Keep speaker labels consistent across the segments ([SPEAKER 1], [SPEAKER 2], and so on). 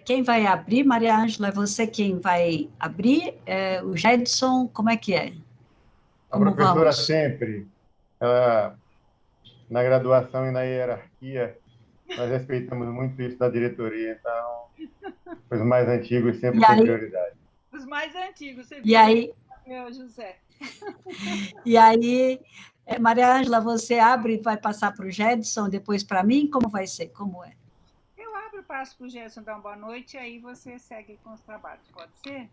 [SPEAKER 1] Quem vai abrir, Maria Ângela, é você quem vai abrir? O Jedson, como é que é?
[SPEAKER 2] A
[SPEAKER 1] Como
[SPEAKER 2] professora
[SPEAKER 1] vamos?
[SPEAKER 2] sempre, ela, na graduação e na hierarquia, nós respeitamos muito isso da diretoria, então os mais antigos sempre
[SPEAKER 1] E
[SPEAKER 2] têm
[SPEAKER 1] aí,
[SPEAKER 2] prioridade.
[SPEAKER 3] Os mais antigos, você
[SPEAKER 1] e
[SPEAKER 3] viu,
[SPEAKER 1] aí,
[SPEAKER 3] meu José?
[SPEAKER 1] e aí, Maria Ângela, você abre e vai passar para o Jedson, depois para mim? Como vai ser? Como é?
[SPEAKER 3] Eu abro, passo para o Gerson dar uma boa noite e aí você segue com os trabalhos, pode ser?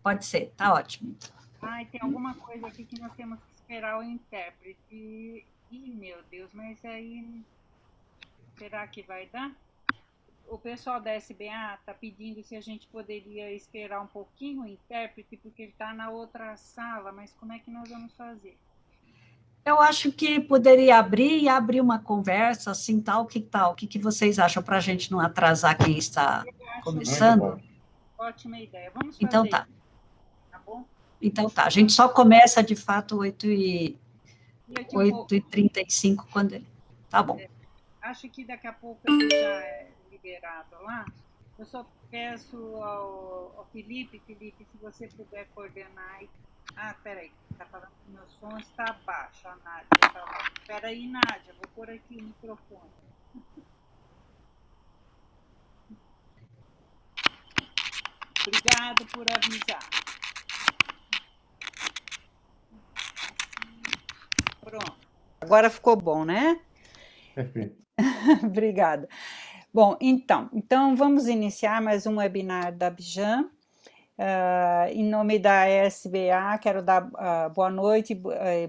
[SPEAKER 1] Pode ser, tá ótimo.
[SPEAKER 3] Ai, tem alguma coisa aqui que nós temos que esperar o intérprete. Ih, meu Deus, mas aí será que vai dar? O pessoal da SBA está pedindo se a gente poderia esperar um pouquinho o intérprete, porque ele está na outra sala, mas como é que nós vamos fazer?
[SPEAKER 1] Eu acho que poderia abrir e abrir uma conversa, assim, tal. O que vocês acham para a gente não atrasar quem está
[SPEAKER 2] Muito
[SPEAKER 1] começando?
[SPEAKER 2] bom.
[SPEAKER 3] Ótima ideia. Vamos
[SPEAKER 1] Então
[SPEAKER 3] fazer,
[SPEAKER 1] tá.
[SPEAKER 3] tá bom?
[SPEAKER 1] Então tá. A gente só começa, de fato,
[SPEAKER 3] E aqui um pouco.
[SPEAKER 1] 8h35, quando ele... Tá bom.
[SPEAKER 3] Acho que daqui a pouco ele já é liberado lá. Eu só peço ao Felipe, se você puder coordenar. Ah, peraí, tá falando que meu som está baixo, a Nádia tá lá. Peraí, Nádia, vou pôr aqui o microfone. Obrigado por avisar. Pronto. Agora ficou bom, né?
[SPEAKER 2] Perfeito.
[SPEAKER 3] Obrigada. Bom, então vamos iniciar mais um webinar da Abidjan. Em nome da SBA, quero dar boa noite,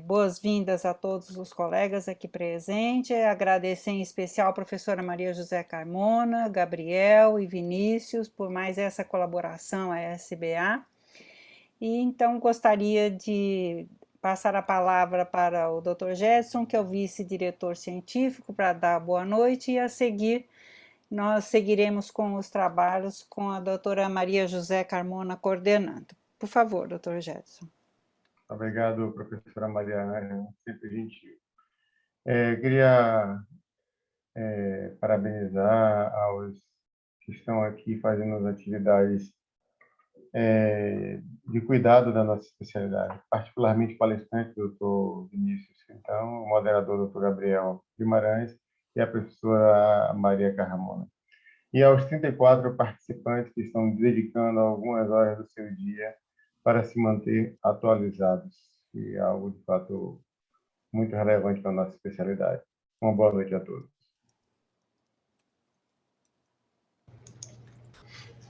[SPEAKER 3] boas-vindas a todos os colegas aqui presentes, agradecer em especial a professora Maria José Carmona, Gabriel e Vinícius por mais essa colaboração à SBA. E então gostaria de passar a palavra para o Dr. Jedson, que é o vice-diretor científico, para dar boa noite, e a seguir nós seguiremos com os trabalhos com a doutora Maria José Carmona coordenando. Por favor, doutor Jedson.
[SPEAKER 2] Obrigado, professora Maria Ângela, sempre gentil. Queria parabenizar aos que estão aqui fazendo as atividades de cuidado da nossa especialidade, particularmente o palestrante, doutor Vinícius, então, o moderador, doutor Gabriel Guimarães, e a professora Maria Carmona. E aos 34 participantes que estão dedicando algumas horas do seu dia para se manter atualizados, e é algo, de fato, muito relevante para a nossa especialidade. Uma boa noite a todos.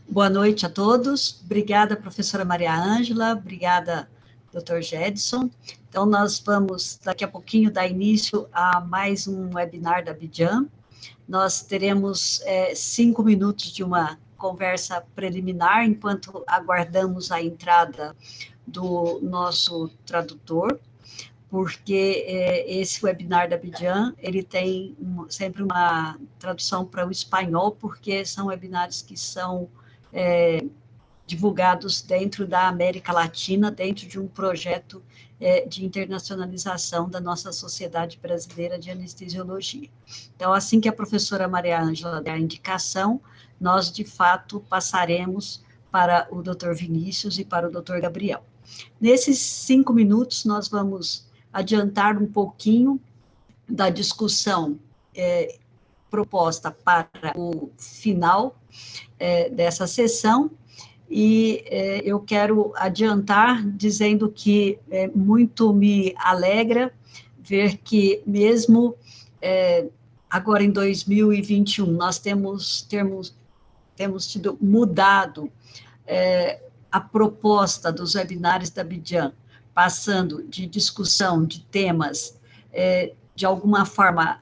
[SPEAKER 1] Boa noite a todos. Obrigada, professora Maria Ângela. Obrigada, doutor Jedson. Então, nós vamos, daqui a pouquinho, dar início a mais um webinar da Abidjan. Nós teremos 5 minutos de uma conversa preliminar, enquanto aguardamos a entrada do nosso tradutor, porque esse webinar da Abidjan, ele tem sempre uma tradução para o espanhol, porque são webinários que são divulgados dentro da América Latina, dentro de um projeto de internacionalização da nossa Sociedade Brasileira de Anestesiologia. Então, assim que a professora Maria Ângela der a indicação, nós, de fato, passaremos para o Dr. Vinícius e para o Dr. Gabriel. Nesses 5 minutos, nós vamos adiantar um pouquinho da discussão proposta para o final dessa sessão, e eu quero adiantar dizendo que muito me alegra ver que mesmo agora em 2021 nós temos tido mudado a proposta dos webinários da Abidjan, passando de discussão de temas de alguma forma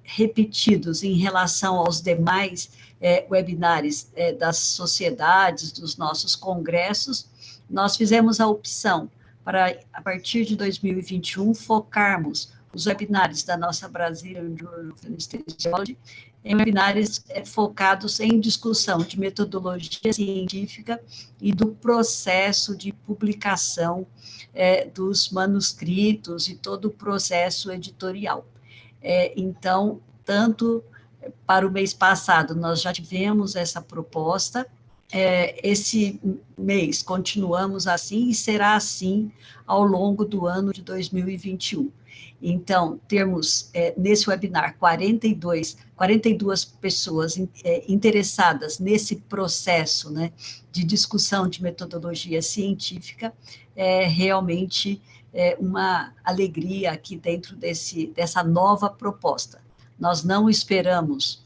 [SPEAKER 1] repetidos em relação aos demais webinários das sociedades, dos nossos congressos. Nós fizemos a opção para, a partir de 2021, focarmos os webinários da nossa Brazilian Journal of Anesthesiology em webinários focados em discussão de metodologia científica e do processo de publicação dos manuscritos e todo o processo editorial. Então, tanto para o mês passado, nós já tivemos essa proposta. Esse mês continuamos assim e será assim ao longo do ano de 2021. Então, temos nesse webinar 42 pessoas interessadas nesse processo, né, de discussão de metodologia científica. Realmente uma alegria aqui dentro dessa nova proposta. Nós não esperamos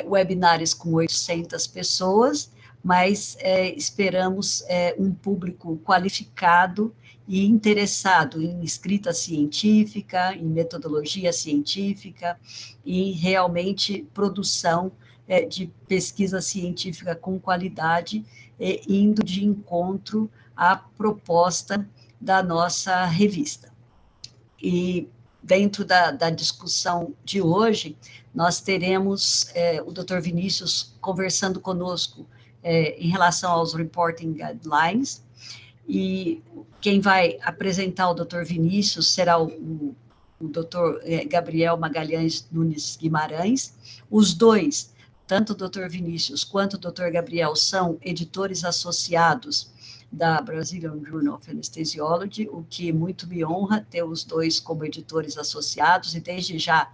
[SPEAKER 1] webinars com 800 pessoas, mas esperamos um público qualificado e interessado em escrita científica, em metodologia científica, e realmente produção de pesquisa científica com qualidade, indo de encontro à proposta da nossa revista. E dentro da discussão de hoje, nós teremos o Dr. Vinícius conversando conosco em relação aos Reporting Guidelines, e quem vai apresentar o Dr. Vinícius será o Dr. Gabriel Magalhães Nunes Guimarães. Os dois, tanto o Dr. Vinícius quanto o Dr. Gabriel, são editores associados da Brazilian Journal of Anesthesiology, o que muito me honra ter os dois como editores associados, e desde já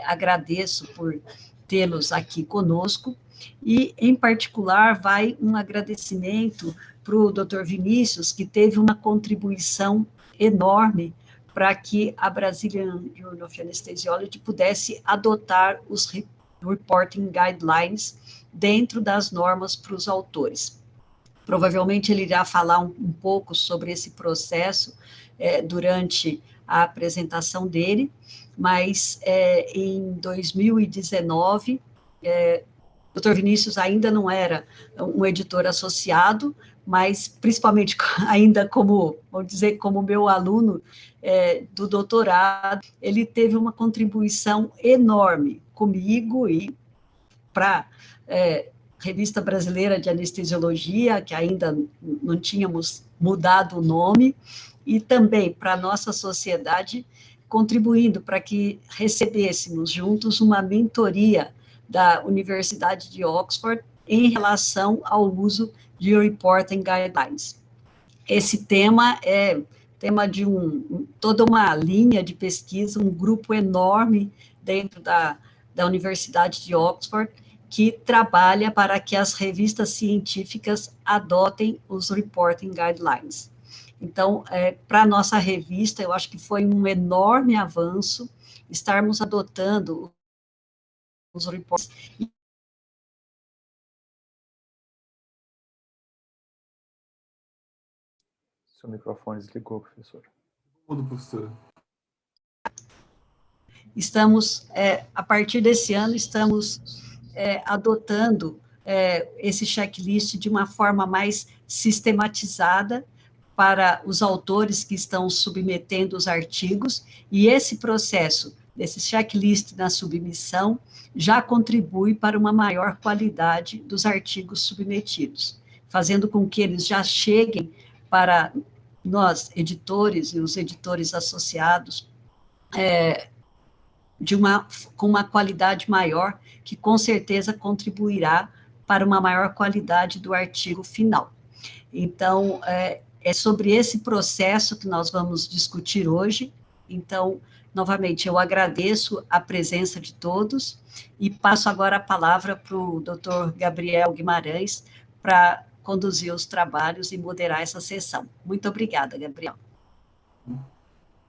[SPEAKER 1] agradeço por tê-los aqui conosco. E, em particular, vai um agradecimento para o Dr. Vinícius, que teve uma contribuição enorme para que a Brazilian Journal of Anesthesiology pudesse adotar os Reporting Guidelines dentro das normas para os autores. Provavelmente ele irá falar um pouco sobre esse processo durante a apresentação dele, mas em 2019, Dr. Vinícius ainda não era um editor associado, mas principalmente ainda como, vamos dizer, como meu aluno do doutorado, ele teve uma contribuição enorme comigo e para Revista Brasileira de Anestesiologia, que ainda não tínhamos mudado o nome, e também para a nossa sociedade, contribuindo para que recebêssemos juntos uma mentoria da Universidade de Oxford em relação ao uso de Reporting Guidelines. Esse tema é tema de toda uma linha de pesquisa, um grupo enorme dentro da Universidade de Oxford, que trabalha para que as revistas científicas adotem os Reporting Guidelines. Então, para a nossa revista, eu acho que foi um enorme avanço estarmos adotando os reportes.
[SPEAKER 4] Seu microfone desligou, professor.
[SPEAKER 5] Tudo, professor.
[SPEAKER 1] Estamos, a partir desse ano, estamos adotando esse checklist de uma forma mais sistematizada para os autores que estão submetendo os artigos, e esse processo desse checklist na submissão já contribui para uma maior qualidade dos artigos submetidos, fazendo com que eles já cheguem para nós, editores e os editores associados, com uma qualidade maior, que com certeza contribuirá para uma maior qualidade do artigo final. Então, é sobre esse processo que nós vamos discutir hoje. Então, novamente, eu agradeço a presença de todos e passo agora a palavra para o Dr. Gabriel Guimarães para conduzir os trabalhos e moderar essa sessão. Muito obrigada, Gabriel.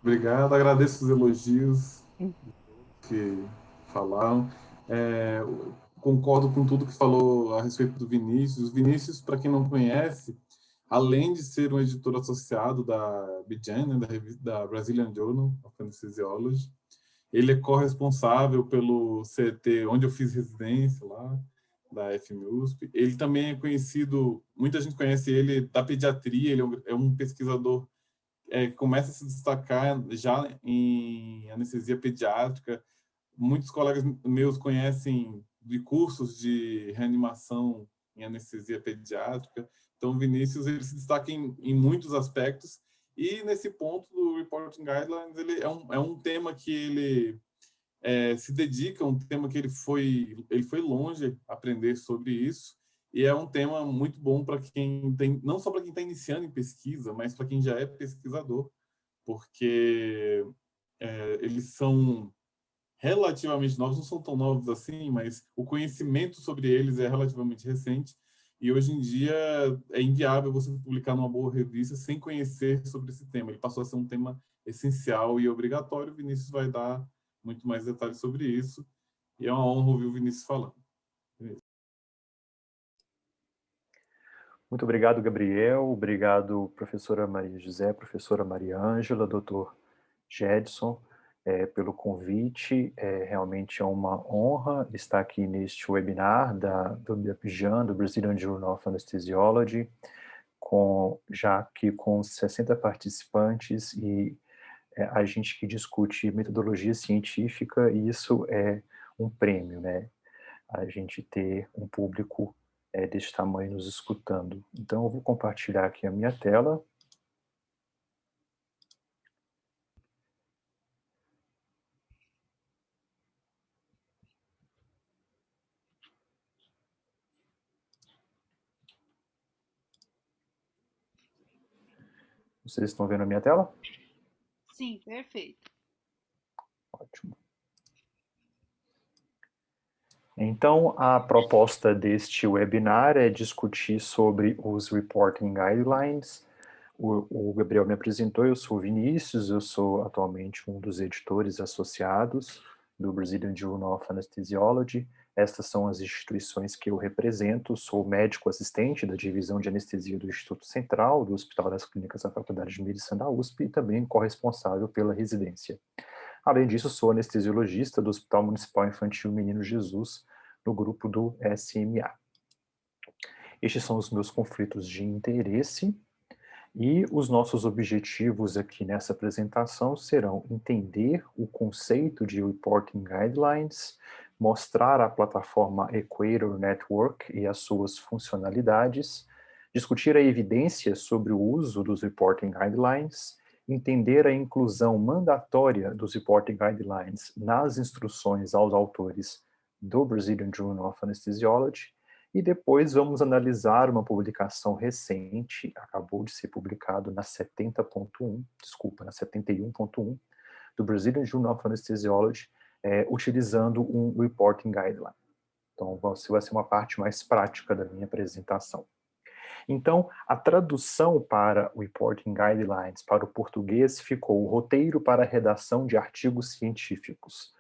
[SPEAKER 5] Obrigado, agradeço os elogios que falaram. Concordo com tudo que falou a respeito do Vinícius. Vinícius, para quem não conhece, além de ser um editor associado da BJAN, né, da Brazilian Journal of Anesthesiology, ele é corresponsável pelo CET, onde eu fiz residência lá, da FMUSP. Ele também é conhecido, muita gente conhece ele da pediatria, ele é um pesquisador que começa a se destacar já em anestesia pediátrica. Muitos colegas meus conhecem de cursos de reanimação em anestesia pediátrica. Então, o Vinícius ele se destaca em muitos aspectos, e nesse ponto do Reporting Guidelines, ele é um tema que se dedica a um tema que ele foi longe aprender sobre isso, e é um tema muito bom para quem tem, não só para quem está iniciando em pesquisa, mas para quem já é pesquisador, porque eles são relativamente novos, não são tão novos assim, mas o conhecimento sobre eles é relativamente recente, e hoje em dia é inviável você publicar numa boa revista sem conhecer sobre esse tema. Ele passou a ser um tema essencial e obrigatório. O Vinícius vai dar muito mais detalhes sobre isso, e é uma honra ouvir o Vinícius falando.
[SPEAKER 4] Muito obrigado, Gabriel. Obrigado, professora Maria José, professora Maria Ângela, doutor Jedson, pelo convite. Realmente é uma honra estar aqui neste webinar do BIAN, do Brazilian Journal of Anesthesiology, já que com 60 participantes e a gente que discute metodologia científica, e isso é um prêmio, né? A gente ter um público desse tamanho nos escutando. Então, eu vou compartilhar aqui a minha tela. Vocês estão vendo a minha tela?
[SPEAKER 3] Sim, perfeito.
[SPEAKER 4] Ótimo. Então, a proposta deste webinar é discutir sobre os Reporting Guidelines. O Gabriel me apresentou, eu sou o Vinícius, eu sou atualmente um dos editores associados do Brazilian Journal of Anesthesiology. Estas são as instituições que eu represento, sou médico assistente da Divisão de Anestesia do Instituto Central, do Hospital das Clínicas da Faculdade de Medicina da USP e também corresponsável pela residência. Além disso, sou anestesiologista do Hospital Municipal Infantil Menino Jesus, no grupo do SMA. Estes são os meus conflitos de interesse e os nossos objetivos aqui nessa apresentação serão entender o conceito de Reporting Guidelines, mostrar a plataforma Equator Network e as suas funcionalidades, discutir a evidência sobre o uso dos Reporting Guidelines, entender a inclusão mandatória dos Reporting Guidelines nas instruções aos autores do Brazilian Journal of Anesthesiology, e depois vamos analisar uma publicação recente, acabou de ser publicado na 71.1, do Brazilian Journal of Anesthesiology, utilizando um Reporting Guideline. Então, vai ser uma parte mais prática da minha apresentação. Então, a tradução para o Reporting Guidelines para o português ficou o roteiro para a redação de artigos científicos.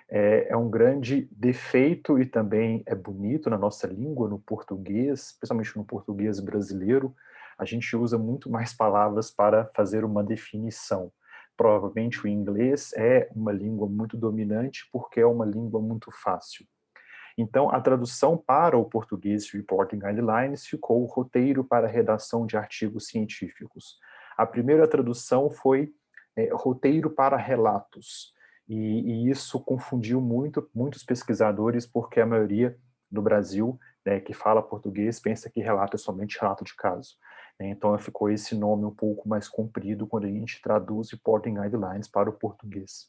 [SPEAKER 4] É um grande defeito e também é bonito na nossa língua, no português, principalmente no português brasileiro, a gente usa muito mais palavras para fazer uma definição. Provavelmente o inglês é uma língua muito dominante porque é uma língua muito fácil. Então, a tradução para o português de Reporting Guidelines ficou o roteiro para a redação de artigos científicos. A primeira tradução foi roteiro para relatos. E isso confundiu muitos pesquisadores, porque a maioria do Brasil, né, que fala português, pensa que relato é somente relato de caso. Então ficou esse nome um pouco mais comprido quando a gente traduz Reporting Guidelines para o português.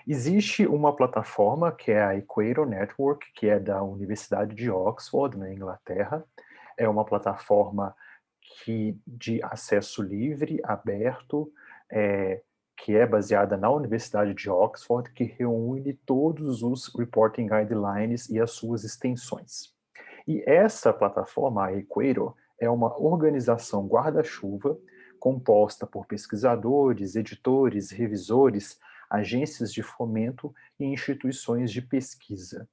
[SPEAKER 4] Existe uma plataforma que é a Equator Network, que é da Universidade de Oxford, na Inglaterra. É uma plataforma de acesso livre, aberto, que é baseada na Universidade de Oxford, que reúne todos os Reporting Guidelines e as suas extensões. E essa plataforma, a Equator, é uma organização guarda-chuva composta por pesquisadores, editores, revisores, agências de fomento e instituições de pesquisa.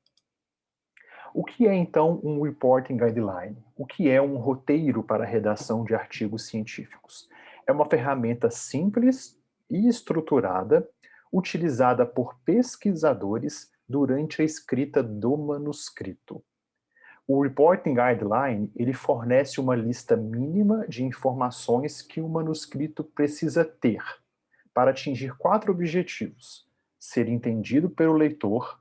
[SPEAKER 4] O que é, então, um Reporting Guideline? O que é um roteiro para a redação de artigos científicos? É uma ferramenta simples e estruturada, utilizada por pesquisadores durante a escrita do manuscrito. O Reporting Guideline, ele fornece uma lista mínima de informações que o manuscrito precisa ter para atingir 4 objetivos: ser entendido pelo leitor,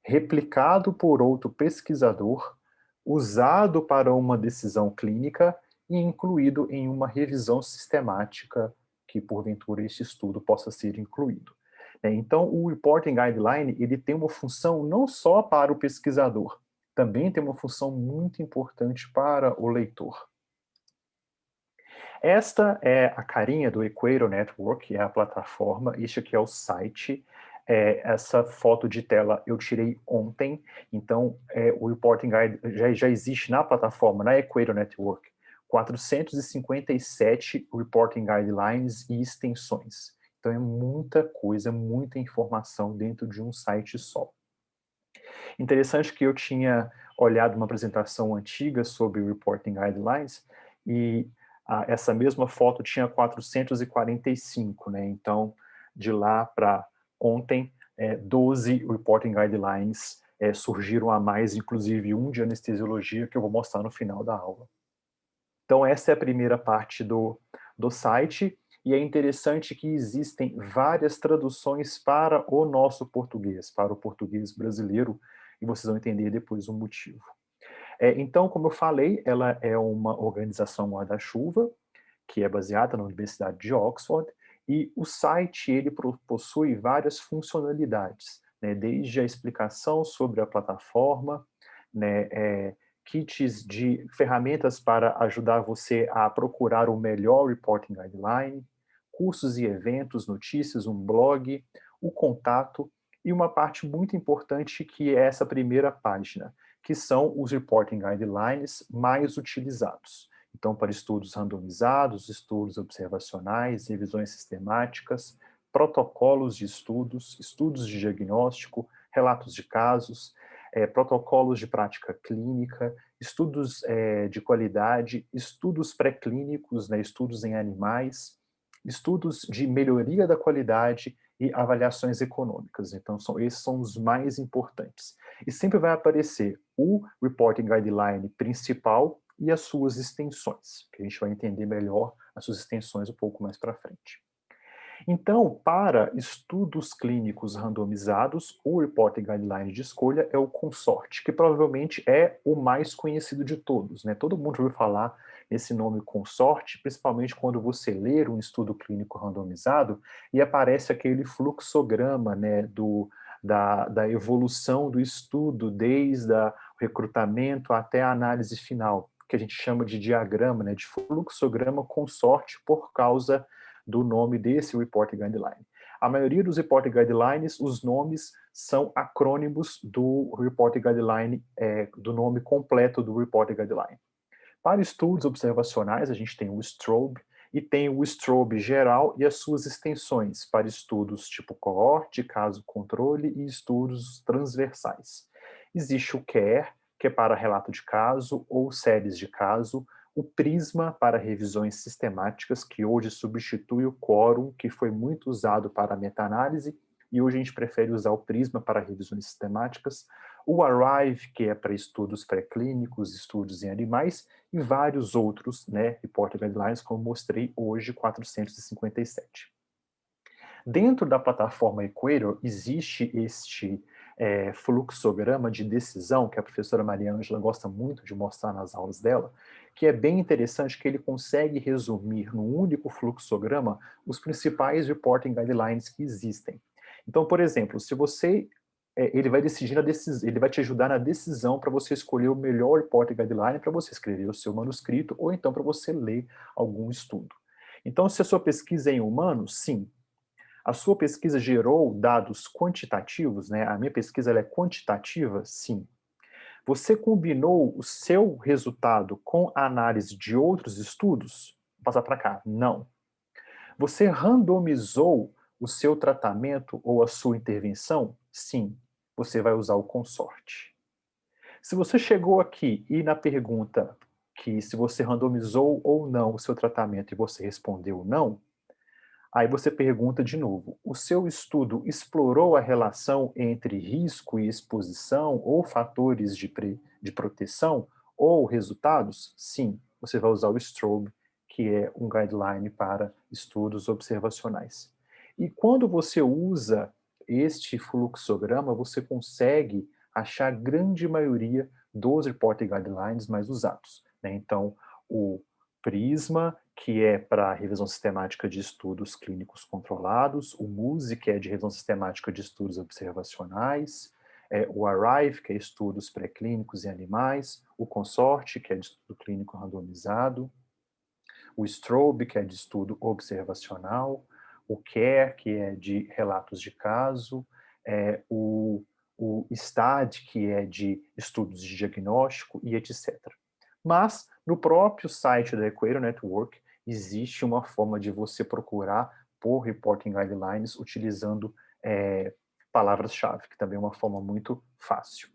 [SPEAKER 4] replicado por outro pesquisador, usado para uma decisão clínica e incluído em uma revisão sistemática que, porventura, este estudo possa ser incluído. Então, o Reporting Guideline, ele tem uma função não só para o pesquisador, também tem uma função muito importante para o leitor. Esta é a carinha do Equator Network, é a plataforma, este aqui é o site. Essa foto de tela eu tirei ontem, então o Reporting Guide já existe na plataforma, na Equator Network, 457 Reporting Guidelines e extensões. Então é muita coisa, muita informação dentro de um site só. Interessante que eu tinha olhado uma apresentação antiga sobre Reporting Guidelines e essa mesma foto tinha 445, né? Então, de lá para ontem, 12 Reporting Guidelines surgiram a mais, inclusive um de anestesiologia, que eu vou mostrar no final da aula. Então, essa é a primeira parte do site, e é interessante que existem várias traduções para o nosso português, para o português brasileiro, e vocês vão entender depois o motivo. Então, como eu falei, ela é uma organização guarda-chuva, que é baseada na Universidade de Oxford, e o site ele possui várias funcionalidades, né, desde a explicação sobre a plataforma, né, kits de ferramentas para ajudar você a procurar o melhor Reporting Guideline, cursos e eventos, notícias, um blog, o contato, e uma parte muito importante que é essa primeira página, que são os Reporting Guidelines mais utilizados. Então, para estudos randomizados, estudos observacionais, revisões sistemáticas, protocolos de estudos, estudos de diagnóstico, relatos de casos, protocolos de prática clínica, estudos de qualidade, estudos pré-clínicos, né, estudos em animais, estudos de melhoria da qualidade e avaliações econômicas. Então, esses são os mais importantes. E sempre vai aparecer o Reporting Guideline principal e as suas extensões, que a gente vai entender melhor as suas extensões um pouco mais para frente. Então, para estudos clínicos randomizados, o Reporting Guideline de escolha é o CONSORT, que provavelmente é o mais conhecido de todos, né? Todo mundo ouviu falar nesse nome CONSORT, principalmente quando você ler um estudo clínico randomizado e aparece aquele fluxograma, né, da evolução do estudo, desde o recrutamento até a análise final, que a gente chama de diagrama, né, de fluxograma CONSORT, por causa do nome desse Reporting Guideline. A maioria dos Reporting Guidelines, os nomes são acrônimos do Reporting Guideline, do nome completo do Reporting Guideline. Para estudos observacionais, a gente tem o STROBE, e tem o STROBE geral e as suas extensões para estudos tipo coorte, caso controle e estudos transversais. Existe o CARE, que é para relato de caso ou séries de caso, o PRISMA para revisões sistemáticas, que hoje substitui o Quorum, que foi muito usado para meta-análise, e hoje a gente prefere usar o PRISMA para revisões sistemáticas, o ARRIVE, que é para estudos pré-clínicos, estudos em animais, e vários outros, né, Reporting Guidelines, como mostrei hoje, 457. Dentro da plataforma Equator, existe este fluxograma de decisão, que a professora Maria Ângela gosta muito de mostrar nas aulas dela, que é bem interessante, que ele consegue resumir num único fluxograma os principais Reporting Guidelines que existem. Então, por exemplo, se você ele vai decidir ele vai te ajudar na decisão para você escolher o melhor Reporting Guideline para você escrever o seu manuscrito ou então para você ler algum estudo. Então, se a sua pesquisa é em humanos, sim. A sua pesquisa gerou dados quantitativos, né? A minha pesquisa ela é quantitativa, sim. Você combinou o seu resultado com a análise de outros estudos? Vou passar para cá. Não. Você randomizou o seu tratamento ou a sua intervenção? Sim. Você vai usar o consorte. Se você chegou aqui e na pergunta que se você randomizou ou não o seu tratamento e você respondeu não, aí você pergunta de novo, o seu estudo explorou a relação entre risco e exposição ou fatores de proteção ou resultados? Sim, você vai usar o STROBE, que é um guideline para estudos observacionais. E quando você usa este fluxograma, você consegue achar a grande maioria dos reporting guidelines mais usados, né? Então, o PRISMA que é para revisão sistemática de estudos clínicos controlados, o MUSE, que é de revisão sistemática de estudos observacionais, o ARRIVE, que é estudos pré-clínicos em animais, o CONSORT, que é de estudo clínico randomizado, o STROBE, que é de estudo observacional, o CARE, que é de relatos de caso, o STAD, que é de estudos de diagnóstico e etc. Mas, no próprio site da Equator Network, existe uma forma de você procurar por Reporting Guidelines utilizando palavras-chave, que também é uma forma muito fácil.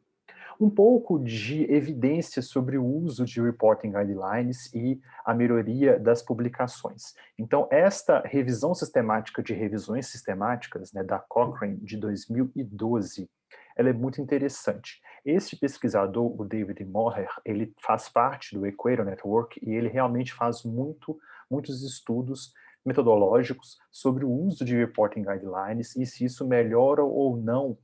[SPEAKER 4] Um pouco de evidência sobre o uso de Reporting Guidelines e a melhoria das publicações. Então, esta revisão sistemática de revisões sistemáticas, né, da Cochrane, de 2012, ela é muito interessante. Este pesquisador, o David Moher, ele faz parte do Equator Network e ele realmente faz muitos estudos metodológicos sobre o uso de Reporting Guidelines e se isso melhora ou não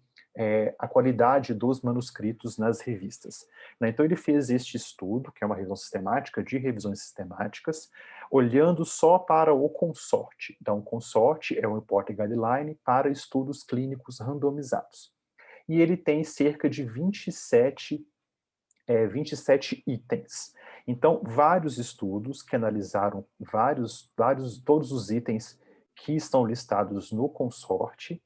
[SPEAKER 4] a qualidade dos manuscritos nas revistas. Então, ele fez este estudo, que é uma revisão sistemática de revisões sistemáticas, olhando só para o CONSORT. Então, o CONSORT é um Reporting Guideline para estudos clínicos randomizados. E ele tem cerca de 27 itens. Então, vários estudos que analisaram todos os itens que estão listados no CONSORT,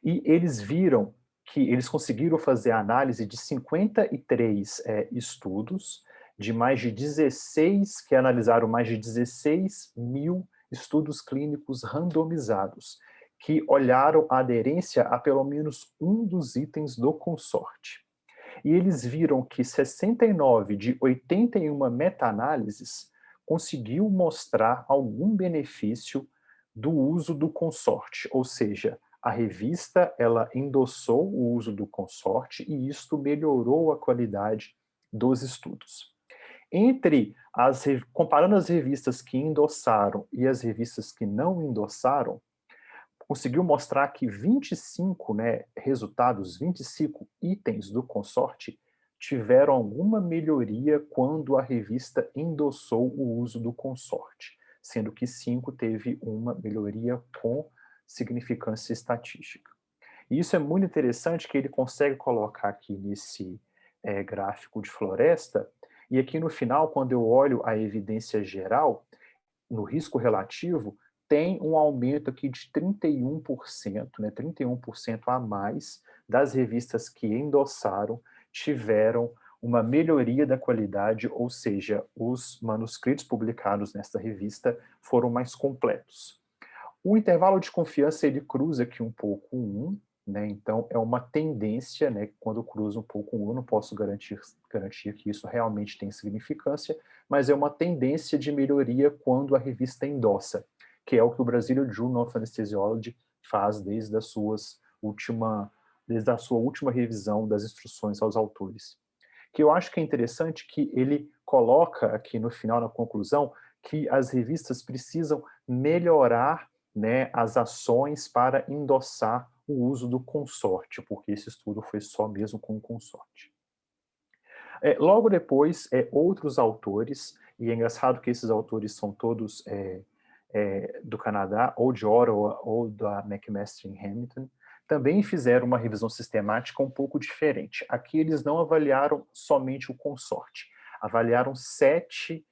[SPEAKER 4] e eles viram que eles conseguiram fazer a análise de 53 estudos, de mais de 16, que analisaram mais de 16 mil estudos clínicos randomizados, que olharam a aderência a pelo menos um dos itens do CONSORT. E eles viram que 69 de 81 meta-análises conseguiu mostrar algum benefício do uso do CONSORT, ou seja, a revista ela endossou o uso do CONSORT e isto melhorou a qualidade dos estudos. Comparando as revistas que endossaram e as revistas que não endossaram, conseguiu mostrar que 25 resultados, 25 itens do CONSORT tiveram alguma melhoria quando a revista endossou o uso do CONSORT, sendo que 5 teve uma melhoria com significância estatística. E isso é muito interessante que ele consegue colocar aqui nesse gráfico de floresta, e aqui no final, quando eu olho a evidência geral, no risco relativo, tem um aumento aqui de 31%, 31% a mais das revistas que endossaram tiveram uma melhoria da qualidade, ou seja, os manuscritos publicados nesta revista foram mais completos. O intervalo de confiança, ele cruza aqui um pouco 1, então é uma tendência, quando cruza um pouco 1, eu não posso garantir que isso realmente tem significância, mas é uma tendência de melhoria quando a revista endossa, que é o que o Brazilian Journal of Anesthesiology faz desde a sua última revisão das instruções aos autores. Que eu acho que é interessante que ele coloca aqui no final, na conclusão, que as revistas precisam melhorar as ações para endossar o uso do CONSORT, porque esse estudo foi só mesmo com o CONSORT. Logo depois, outros autores, e é engraçado que esses autores são todos do Canadá, ou de Ottawa, ou da McMaster em Hamilton, também fizeram uma revisão sistemática um pouco diferente. Aqui eles não avaliaram somente o CONSORT, avaliaram 7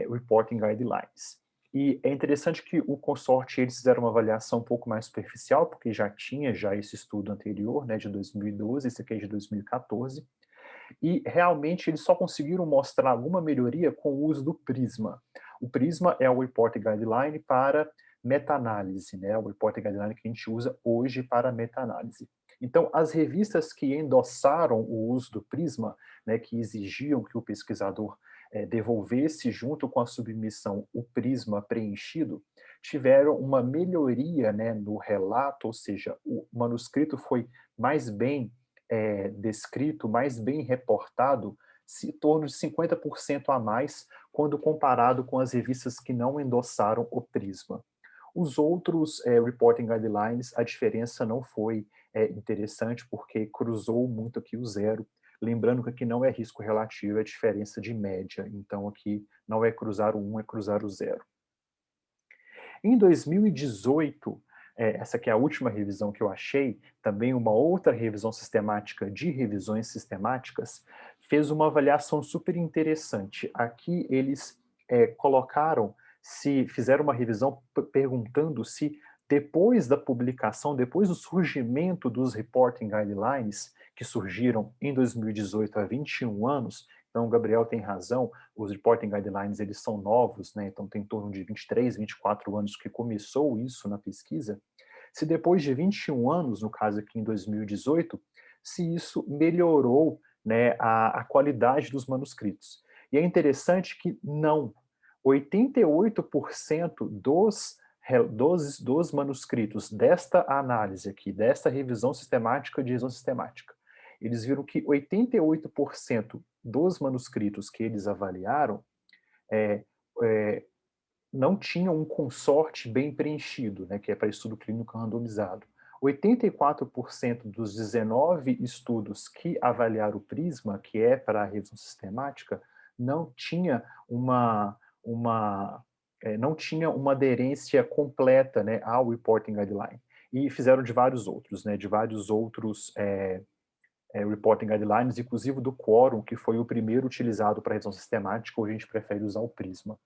[SPEAKER 4] Reporting Guidelines. E é interessante que o CONSORT, eles fizeram uma avaliação um pouco mais superficial, porque já tinha esse estudo anterior, de 2012, esse aqui é de 2014, e realmente eles só conseguiram mostrar alguma melhoria com o uso do PRISMA. O PRISMA é o Reporting Guideline para meta-análise, o Reporting Guideline que a gente usa hoje para meta-análise. Então, as revistas que endossaram o uso do PRISMA, que exigiam que o pesquisador devolvesse junto com a submissão o PRISMA preenchido, tiveram uma melhoria no relato, ou seja, o manuscrito foi mais bem descrito, mais bem reportado, em torno de 50% a mais quando comparado com as revistas que não endossaram o PRISMA. Os outros Reporting Guidelines, a diferença não foi interessante, porque cruzou muito aqui o zero. Lembrando que aqui não é risco relativo, é diferença de média. Então, aqui não é cruzar o 1, é cruzar o 0. Em 2018, essa aqui é a última revisão que eu achei, também uma outra revisão sistemática de revisões sistemáticas, fez uma avaliação super interessante. Aqui eles fizeram uma revisão perguntando se depois da publicação, depois do surgimento dos Reporting Guidelines, que surgiram em 2018, há 21 anos, então o Gabriel tem razão, os Reporting Guidelines eles são novos, né? Então tem em torno de 23, 24 anos que começou isso na pesquisa, se depois de 21 anos, no caso aqui em 2018, se isso melhorou, né, a qualidade dos manuscritos. E é interessante que não. 88% dos manuscritos desta análise aqui, desta revisão sistemática de revisão sistemática, eles viram que 88% dos manuscritos que eles avaliaram não tinham um consorte bem preenchido, né, que é para estudo clínico randomizado. 84% dos 19 estudos que avaliaram o PRISMA, que é para a revisão sistemática, não tinha uma aderência completa, né, ao Reporting Guideline. E fizeram de vários outros, né, Reporting Guidelines, inclusive do Quorum, que foi o primeiro utilizado para a revisão sistemática, hoje a gente prefere usar o PRISMA.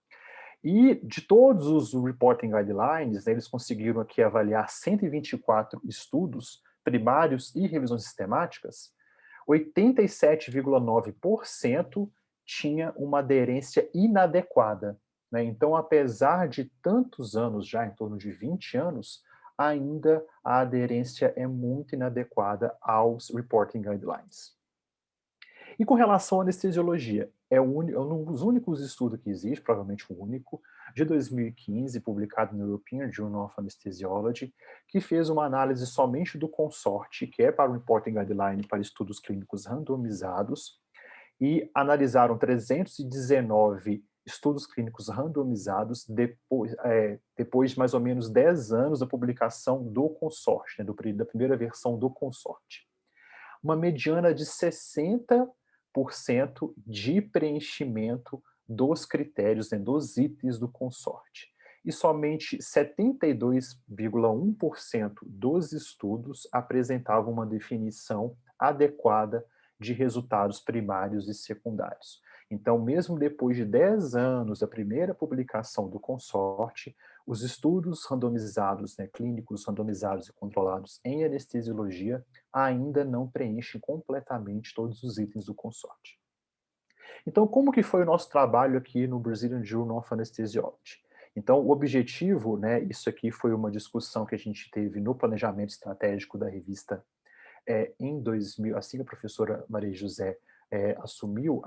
[SPEAKER 4] E de todos os Reporting Guidelines, né, eles conseguiram aqui avaliar 124 estudos primários e revisões sistemáticas, 87,9% tinha uma aderência inadequada, né? Então, apesar de tantos anos já, em torno de 20 anos, ainda a aderência é muito inadequada aos Reporting Guidelines. E com relação à anestesiologia, é um dos únicos estudos que existe, provavelmente o único, de 2015, publicado no European Journal of Anesthesiology, que fez uma análise somente do consorte, que é para o Reporting Guideline para estudos clínicos randomizados, e analisaram 319 estudos clínicos randomizados depois de mais ou menos 10 anos da publicação do consorte, né, da primeira versão do consorte. Uma mediana de 60% de preenchimento dos critérios, né, dos itens do consorte. E somente 72,1% dos estudos apresentavam uma definição adequada de resultados primários e secundários. Então, mesmo depois de 10 anos da primeira publicação do consorte, os estudos randomizados, né, clínicos randomizados e controlados em anestesiologia ainda não preenchem completamente todos os itens do consorte. Então, como que foi o nosso trabalho aqui no Brazilian Journal of Anesthesiology? Então, o objetivo, né, isso aqui foi uma discussão que a gente teve no planejamento estratégico da revista em 2000, assim que a professora Maria José assumiu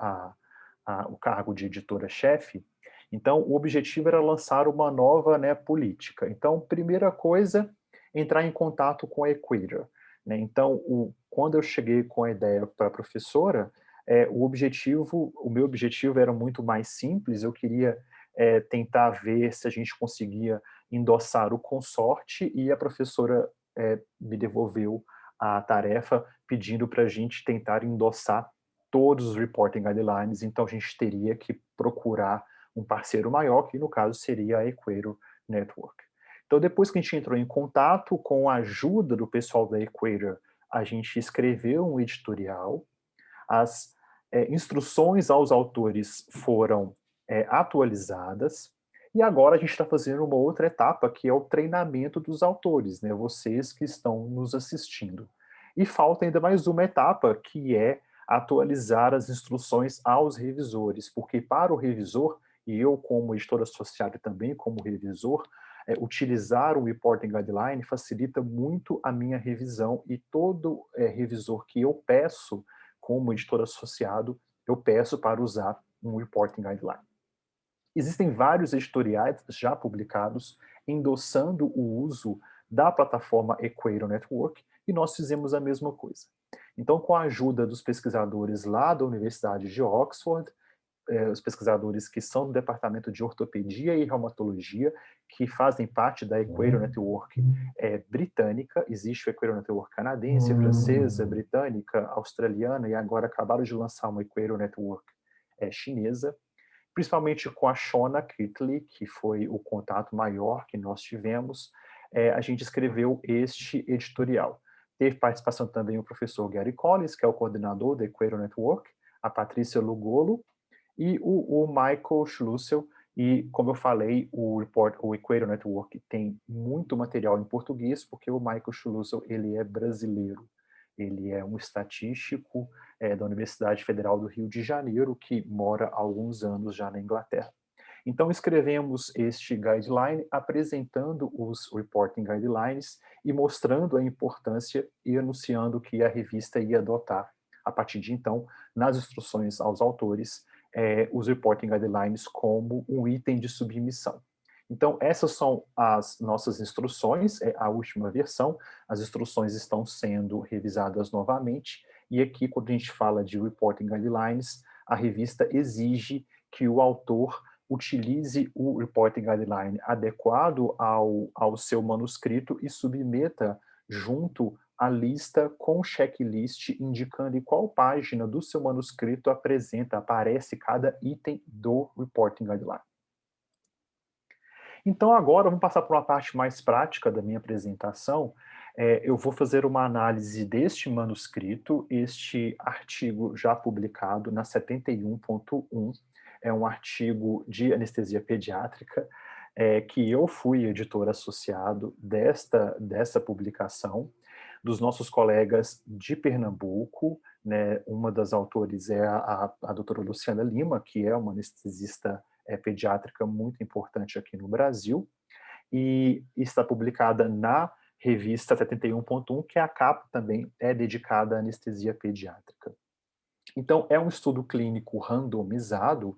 [SPEAKER 4] o cargo de editora-chefe. Então, o objetivo era lançar uma nova, né, política. Então, primeira coisa, entrar em contato com a Equator, né? Então, quando eu cheguei com a ideia para a professora, o meu objetivo era muito mais simples, eu queria tentar ver se a gente conseguia endossar o consorte, e a professora me devolveu a tarefa pedindo para a gente tentar endossar todos os Reporting Guidelines, então a gente teria que procurar um parceiro maior, que no caso seria a Equator Network. Então, depois que a gente entrou em contato, com a ajuda do pessoal da Equator, a gente escreveu um editorial, as instruções aos autores foram atualizadas, e agora a gente está fazendo uma outra etapa, que é o treinamento dos autores, né, vocês que estão nos assistindo. E falta ainda mais uma etapa, que é atualizar as instruções aos revisores, porque para o revisor, e eu como editor associado e também como revisor, utilizar o Reporting Guideline facilita muito a minha revisão, e todo revisor que eu peço como editor associado, eu peço para usar um Reporting Guideline. Existem vários editoriais já publicados endossando o uso da plataforma Equator Network, e nós fizemos a mesma coisa. Então, com a ajuda dos pesquisadores lá da Universidade de Oxford, os pesquisadores que são do Departamento de Ortopedia e Reumatologia, que fazem parte da Equator Network britânica, existe o Equator Network canadense, francesa, britânica, australiana, e agora acabaram de lançar uma Equator Network chinesa. principalmente com a Shona Kitley, que foi o contato maior que nós tivemos, a gente escreveu este editorial. Teve participação também o professor Gary Collins, que é o coordenador da Equator Network, a Patrícia Lugolo e o Michael Schlussel. E, como eu falei, o Equator Network tem muito material em português, porque o Michael Schlussel, ele é brasileiro. Ele é um estatístico da Universidade Federal do Rio de Janeiro, que mora há alguns anos já na Inglaterra. Então, escrevemos este guideline apresentando os reporting guidelines e mostrando a importância e anunciando que a revista ia adotar, a partir de então, nas instruções aos autores, os reporting guidelines como um item de submissão. Então, essas são as nossas instruções, é a última versão, as instruções estão sendo revisadas novamente, e aqui, quando a gente fala de reporting guidelines, a revista exige que o autor utilize o reporting guideline adequado ao seu manuscrito e submeta junto a lista com checklist indicando em qual página do seu manuscrito aparece cada item do reporting guideline. Então agora vamos passar para uma parte mais prática da minha apresentação. Eu vou fazer uma análise deste manuscrito, este artigo já publicado na 71.1, é um artigo de anestesia pediátrica, que eu fui editor associado dessa publicação, dos nossos colegas de Pernambuco, né, uma das autores é a doutora Luciana Lima, que é uma anestesista pediátrica muito importante aqui no Brasil, e está publicada na revista 71.1, que a capa também é dedicada à anestesia pediátrica. Então, é um estudo clínico randomizado,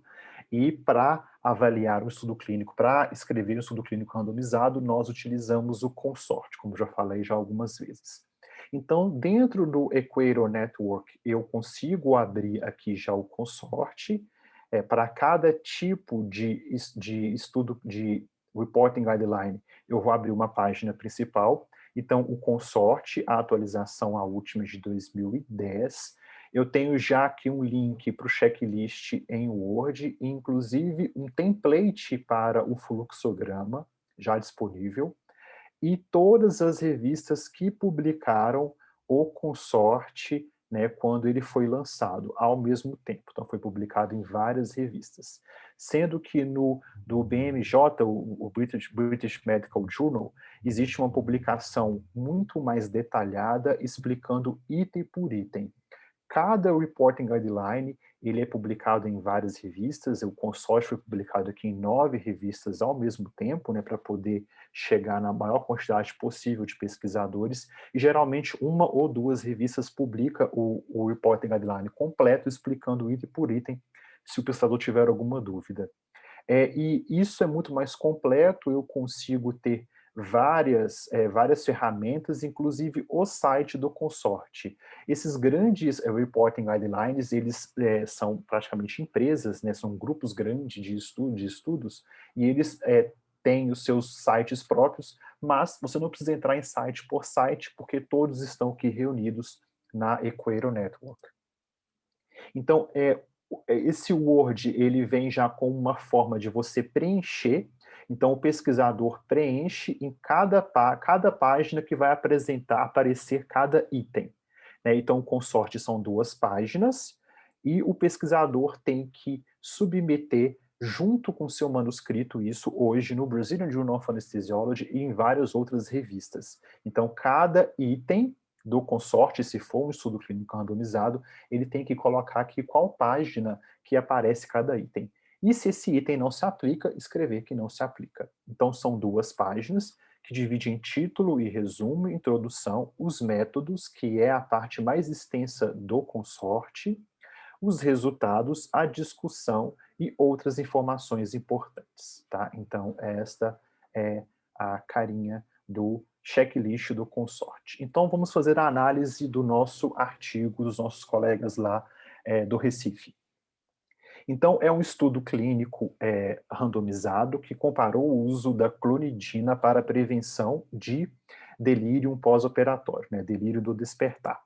[SPEAKER 4] e para avaliar o estudo clínico, para escrever um estudo clínico randomizado, nós utilizamos o consorte, como já falei já algumas vezes. Então, dentro do Equator Network, eu consigo abrir aqui já o consorte. Para cada tipo de estudo de reporting guideline, eu vou abrir uma página principal. Então, o consorte, a atualização, a última de 2010. Eu tenho já aqui um link para o checklist em Word, inclusive um template para o fluxograma já disponível, e todas as revistas que publicaram o consorte, né, quando ele foi lançado, ao mesmo tempo. Então, foi publicado em várias revistas. Sendo que do BMJ, o British Medical Journal, existe uma publicação muito mais detalhada, explicando item por item. Cada reporting guideline, ele é publicado em várias revistas, o consórcio foi publicado aqui em 9 revistas ao mesmo tempo, né, para poder chegar na maior quantidade possível de pesquisadores, e geralmente uma ou duas revistas publicam o reporting guideline completo, explicando item por item, se o pesquisador tiver alguma dúvida. E isso é muito mais completo, eu consigo ter várias ferramentas, inclusive o site do consorte. Esses grandes reporting guidelines, eles são praticamente empresas, né, são grupos grandes de estudos, e eles têm os seus sites próprios, mas você não precisa entrar em site por site, porque todos estão aqui reunidos na Equator Network. Então, esse Word, ele vem já com uma forma de você preencher. Então, o pesquisador preenche em cada página que vai aparecer cada item, né? Então, o consorte são 2 páginas, e o pesquisador tem que submeter, junto com seu manuscrito, isso hoje no Brazilian Journal of Anesthesiology e em várias outras revistas. Então, cada item do consorte, se for um estudo clínico randomizado, ele tem que colocar aqui qual página que aparece cada item. E se esse item não se aplica, escrever que não se aplica. Então, são 2 páginas que dividem título e resumo, introdução, os métodos, que é a parte mais extensa do consorte, os resultados, a discussão e outras informações importantes, tá? Então, esta é a carinha do checklist do consorte. Então, vamos fazer a análise do nosso artigo, dos nossos colegas lá do Recife. Então, é um estudo clínico randomizado que comparou o uso da clonidina para a prevenção de delírio pós-operatório, né, delírio do despertar,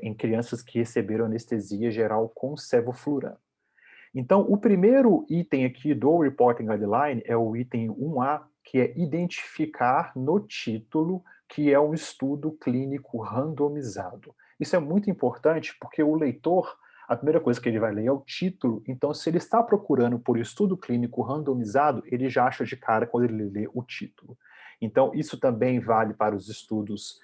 [SPEAKER 4] em crianças que receberam anestesia geral com sevoflurano. Então, o primeiro item aqui do Reporting Guideline é o item 1A, que é identificar no título que é um estudo clínico randomizado. Isso é muito importante porque o leitor, a primeira coisa que ele vai ler é o título, então se ele está procurando por estudo clínico randomizado, ele já acha de cara quando ele lê o título. Então, isso também vale para os estudos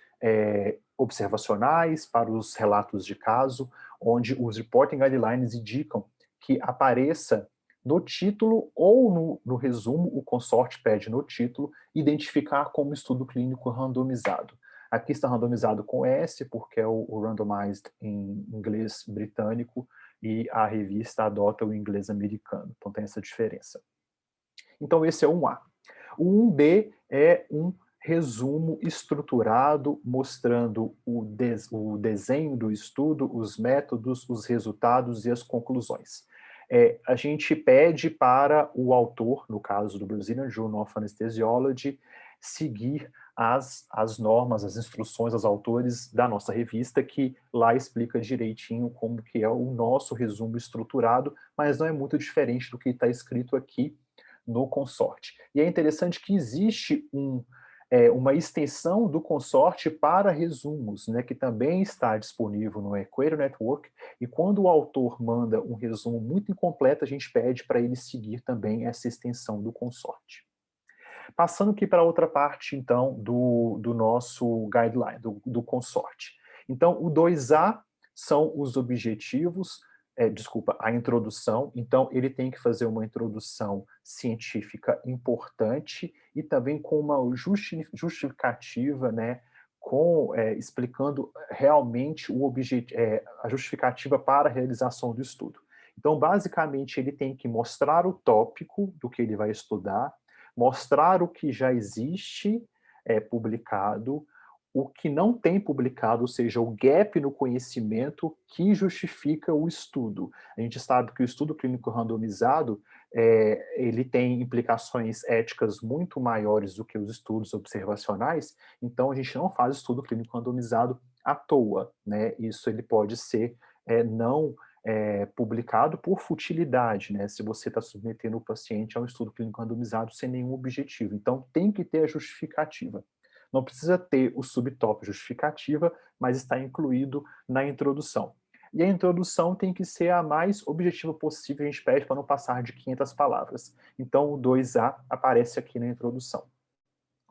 [SPEAKER 4] observacionais, para os relatos de caso, onde os Reporting Guidelines indicam que apareça no título ou no resumo, o consorte pede no título, identificar como estudo clínico randomizado. Aqui está randomizado com S, porque é o randomized em inglês britânico, e a revista adota o inglês americano, então tem essa diferença. Então esse é o 1A. O 1B é um resumo estruturado, mostrando o desenho do estudo, os métodos, os resultados e as conclusões. A gente pede para o autor, no caso do Brazilian Journal of Anesthesiology, seguir as normas, as instruções aos autores da nossa revista, que lá explica direitinho como que é o nosso resumo estruturado, mas não é muito diferente do que está escrito aqui no consorte. E é interessante que existe uma extensão do consorte para resumos, né, que também está disponível no Equator Network, e quando o autor manda um resumo muito incompleto, a gente pede para ele seguir também essa extensão do consorte. Passando aqui para outra parte, então, do nosso guideline, do consorte. Então, o 2A são os objetivos, a introdução. Então, ele tem que fazer uma introdução científica importante e também com uma justificativa, né, explicando realmente a justificativa para a realização do estudo. Então, basicamente, ele tem que mostrar o tópico do que ele vai estudar, mostrar o que já existe publicado, o que não tem publicado, ou seja, o gap no conhecimento que justifica o estudo. A gente sabe que o estudo clínico randomizado ele tem implicações éticas muito maiores do que os estudos observacionais, então a gente não faz estudo clínico randomizado à toa, né? Isso ele pode ser não publicado por futilidade, né? Se você está submetendo o paciente a um estudo clínico randomizado sem nenhum objetivo. Então, tem que ter a justificativa. Não precisa ter o subtópico justificativa, mas está incluído na introdução. E a introdução tem que ser a mais objetiva possível, a gente pede para não passar de 500 palavras. Então, o 2A aparece aqui na introdução.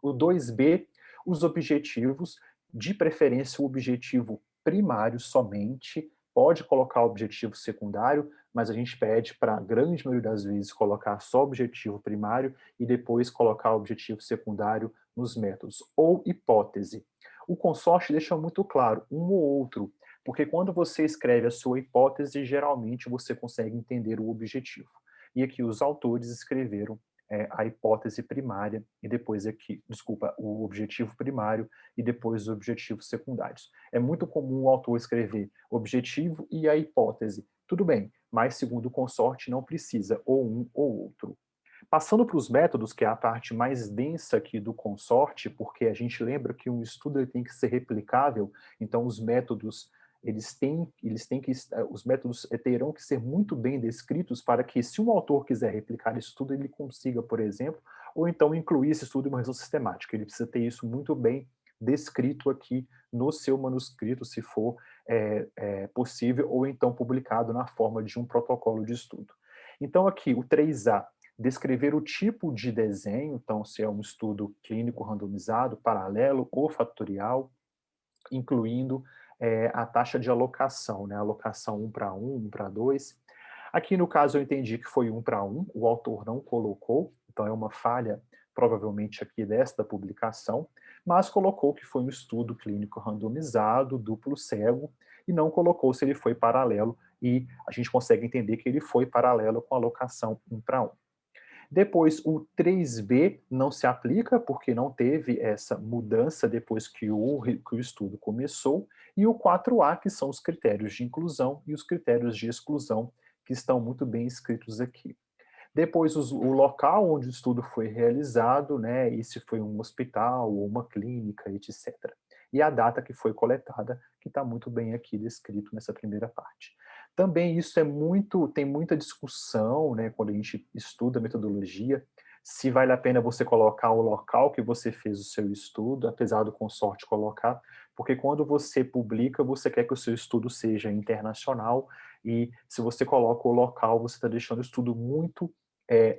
[SPEAKER 4] O 2B, os objetivos, de preferência o objetivo primário somente, pode colocar o objetivo secundário, mas a gente pede para a grande maioria das vezes colocar só o objetivo primário e depois colocar o objetivo secundário nos métodos, ou hipótese. O consórcio deixa muito claro, um ou outro, porque quando você escreve a sua hipótese, geralmente você consegue entender o objetivo. E aqui os autores escreveram a hipótese primária e depois o objetivo primário e depois os objetivos secundários. É muito comum o autor escrever objetivo e a hipótese. Tudo bem, mas segundo o consorte não precisa ou um ou outro. Passando para os métodos, que é a parte mais densa aqui do consorte, porque a gente lembra que um estudo ele tem que ser replicável, então os métodos os métodos terão que ser muito bem descritos para que, se um autor quiser replicar esse estudo, ele consiga, por exemplo, ou então incluir esse estudo em uma revisão sistemática. Ele precisa ter isso muito bem descrito aqui no seu manuscrito, se for possível, ou então publicado na forma de um protocolo de estudo. Então aqui, o 3A, descrever o tipo de desenho, então se é um estudo clínico randomizado, paralelo ou fatorial, incluindo a taxa de alocação, né? Alocação 1 para 1, 1 para 2. Aqui no caso eu entendi que foi 1 para 1, o autor não colocou, então é uma falha provavelmente aqui desta publicação, mas colocou que foi um estudo clínico randomizado, duplo cego, e não colocou se ele foi paralelo, e a gente consegue entender que ele foi paralelo com a alocação 1 para 1. Depois, o 3B não se aplica, porque não teve essa mudança depois que o estudo começou, e o 4A, que são os critérios de inclusão e os critérios de exclusão, que estão muito bem escritos aqui. Depois, o local onde o estudo foi realizado, né, e se foi um hospital ou uma clínica, etc. E a data que foi coletada, que está muito bem aqui descrito nessa primeira parte. Também isso tem muita discussão, né, quando a gente estuda metodologia, se vale a pena você colocar o local que você fez o seu estudo, apesar do consorte colocar, porque quando você publica, você quer que o seu estudo seja internacional, e se você coloca o local, você está deixando o estudo muito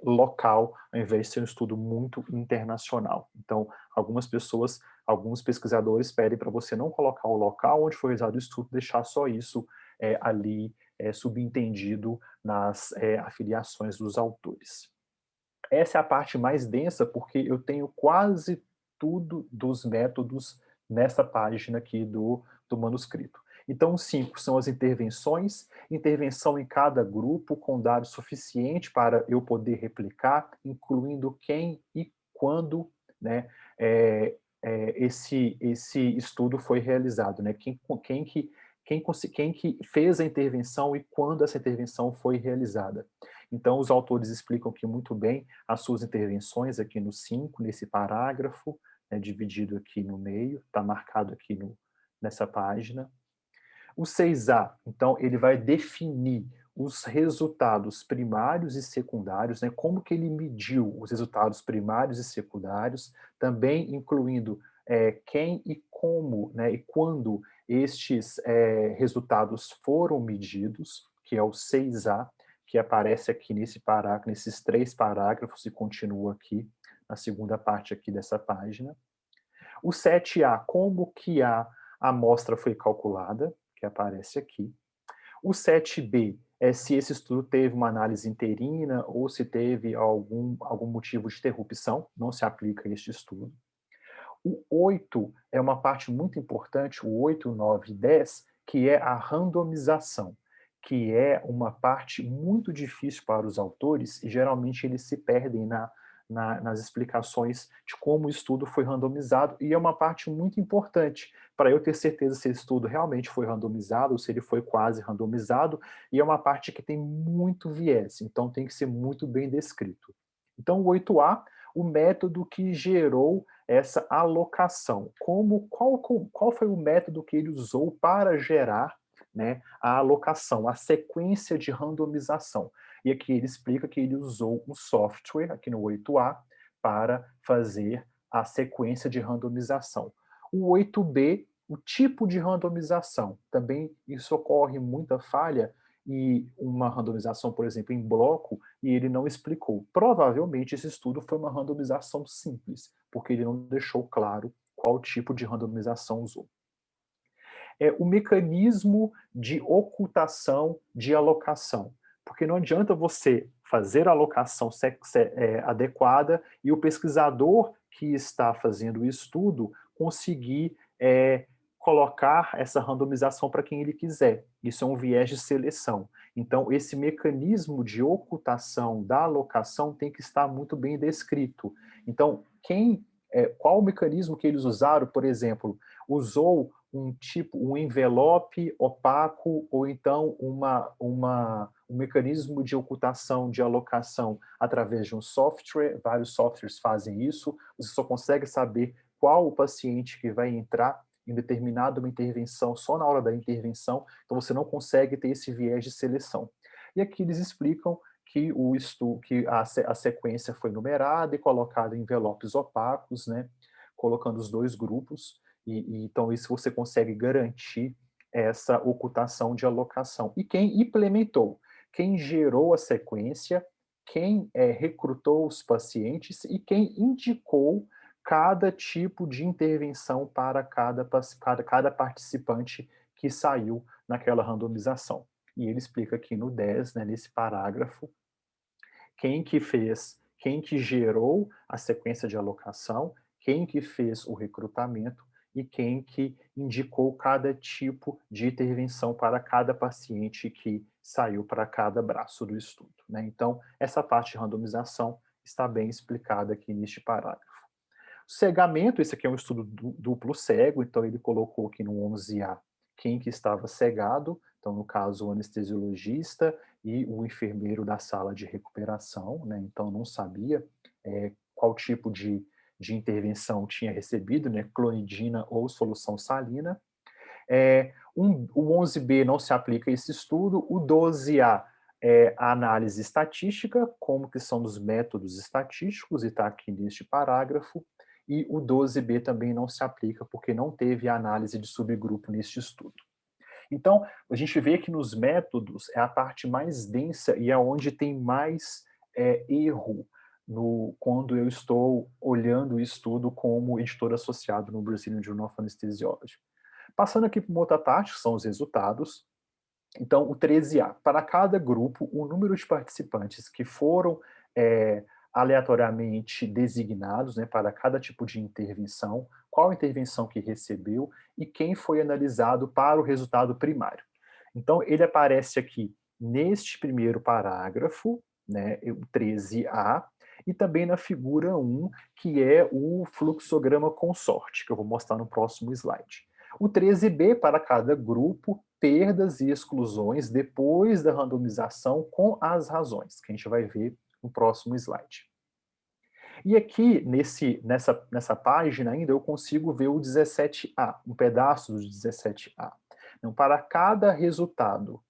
[SPEAKER 4] local, ao invés de ser um estudo muito internacional. Então, alguns pesquisadores pedem para você não colocar o local onde foi realizado o estudo, deixar só isso ali subentendido nas afiliações dos autores. Essa é a parte mais densa, porque eu tenho quase tudo dos métodos nessa página aqui do manuscrito. Então, os 5 são as intervenções, intervenção em cada grupo, com dados suficiente para eu poder replicar, incluindo quem e quando, né, esse estudo foi realizado, né, quem que fez a intervenção e quando essa intervenção foi realizada. Então, os autores explicam aqui muito bem as suas intervenções aqui no 5, nesse parágrafo, né, dividido aqui no meio, está marcado aqui nessa página. O 6A, então, ele vai definir os resultados primários e secundários, né, como que ele mediu os resultados primários e secundários, também incluindo quem e como, né, e quando estes resultados foram medidos, que é o 6A, que aparece aqui nesse parágrafo, nesses 3 parágrafos e continua aqui na segunda parte aqui dessa página. O 7A, como que a amostra foi calculada, que aparece aqui. O 7B é se esse estudo teve uma análise interina ou se teve algum motivo de interrupção, não se aplica a este estudo. O 8 é uma parte muito importante, o 8, 9 e 10, que é a randomização, que é uma parte muito difícil para os autores e geralmente eles se perdem nas explicações de como o estudo foi randomizado, e é uma parte muito importante para eu ter certeza se esse estudo realmente foi randomizado ou se ele foi quase randomizado, e é uma parte que tem muito viés, então tem que ser muito bem descrito. Então, o 8A, o método que gerou essa alocação. Qual foi o método que ele usou para gerar, né, a alocação, a sequência de randomização? E aqui ele explica que ele usou um software, aqui no 8A, para fazer a sequência de randomização. O 8B, o tipo de randomização. Também isso ocorre muita falha, e uma randomização, por exemplo, em bloco, e ele não explicou. Provavelmente esse estudo foi uma randomização simples, porque ele não deixou claro qual tipo de randomização usou. O mecanismo de ocultação de alocação, porque não adianta você fazer a alocação adequada e o pesquisador que está fazendo o estudo conseguir colocar essa randomização para quem ele quiser. Isso é um viés de seleção. Então, esse mecanismo de ocultação da alocação tem que estar muito bem descrito. Então, qual o mecanismo que eles usaram, por exemplo, usou um envelope opaco ou então um mecanismo de ocultação de alocação através de um software, vários softwares fazem isso, você só consegue saber qual o paciente que vai entrar em determinada uma intervenção só na hora da intervenção, então você não consegue ter esse viés de seleção. E aqui eles explicam que a sequência foi numerada e colocada em envelopes opacos, né, colocando os 2 grupos, então isso você consegue garantir essa ocultação de alocação. E quem implementou, quem gerou a sequência, quem recrutou os pacientes e quem indicou cada tipo de intervenção para cada participante que saiu naquela randomização. E ele explica aqui no 10, né, nesse parágrafo, quem que gerou a sequência de alocação, quem que fez o recrutamento e quem que indicou cada tipo de intervenção para cada paciente que saiu para cada braço do estudo, né? Então, essa parte de randomização está bem explicada aqui neste parágrafo. Cegamento, esse aqui é um estudo duplo cego, então ele colocou aqui no 11A quem que estava cegado, então no caso o anestesiologista e o enfermeiro da sala de recuperação, né, então não sabia qual tipo de intervenção tinha recebido, né, clonidina ou solução salina. O 11B não se aplica a esse estudo, o 12A é a análise estatística, como que são os métodos estatísticos, e está aqui neste parágrafo, e o 12B também não se aplica, porque não teve análise de subgrupo neste estudo. Então, a gente vê que nos métodos é a parte mais densa e é onde tem mais erro quando eu estou olhando o estudo como editor associado no Brazilian Journal of Anesthesiology. Passando aqui para uma outra parte, que são os resultados. Então, o 13A, para cada grupo, o número de participantes que foram aleatoriamente designados, né, para cada tipo de intervenção, qual intervenção que recebeu e quem foi analisado para o resultado primário. Então, ele aparece aqui neste primeiro parágrafo, né, o 13A, e também na figura 1, que é o fluxograma consorte, que eu vou mostrar no próximo slide. O 13B, para cada grupo, perdas e exclusões depois da randomização com as razões, que a gente vai ver no próximo slide. E aqui, nessa página ainda, eu consigo ver o 17A, um pedaço do 17A. Então, para cada resultado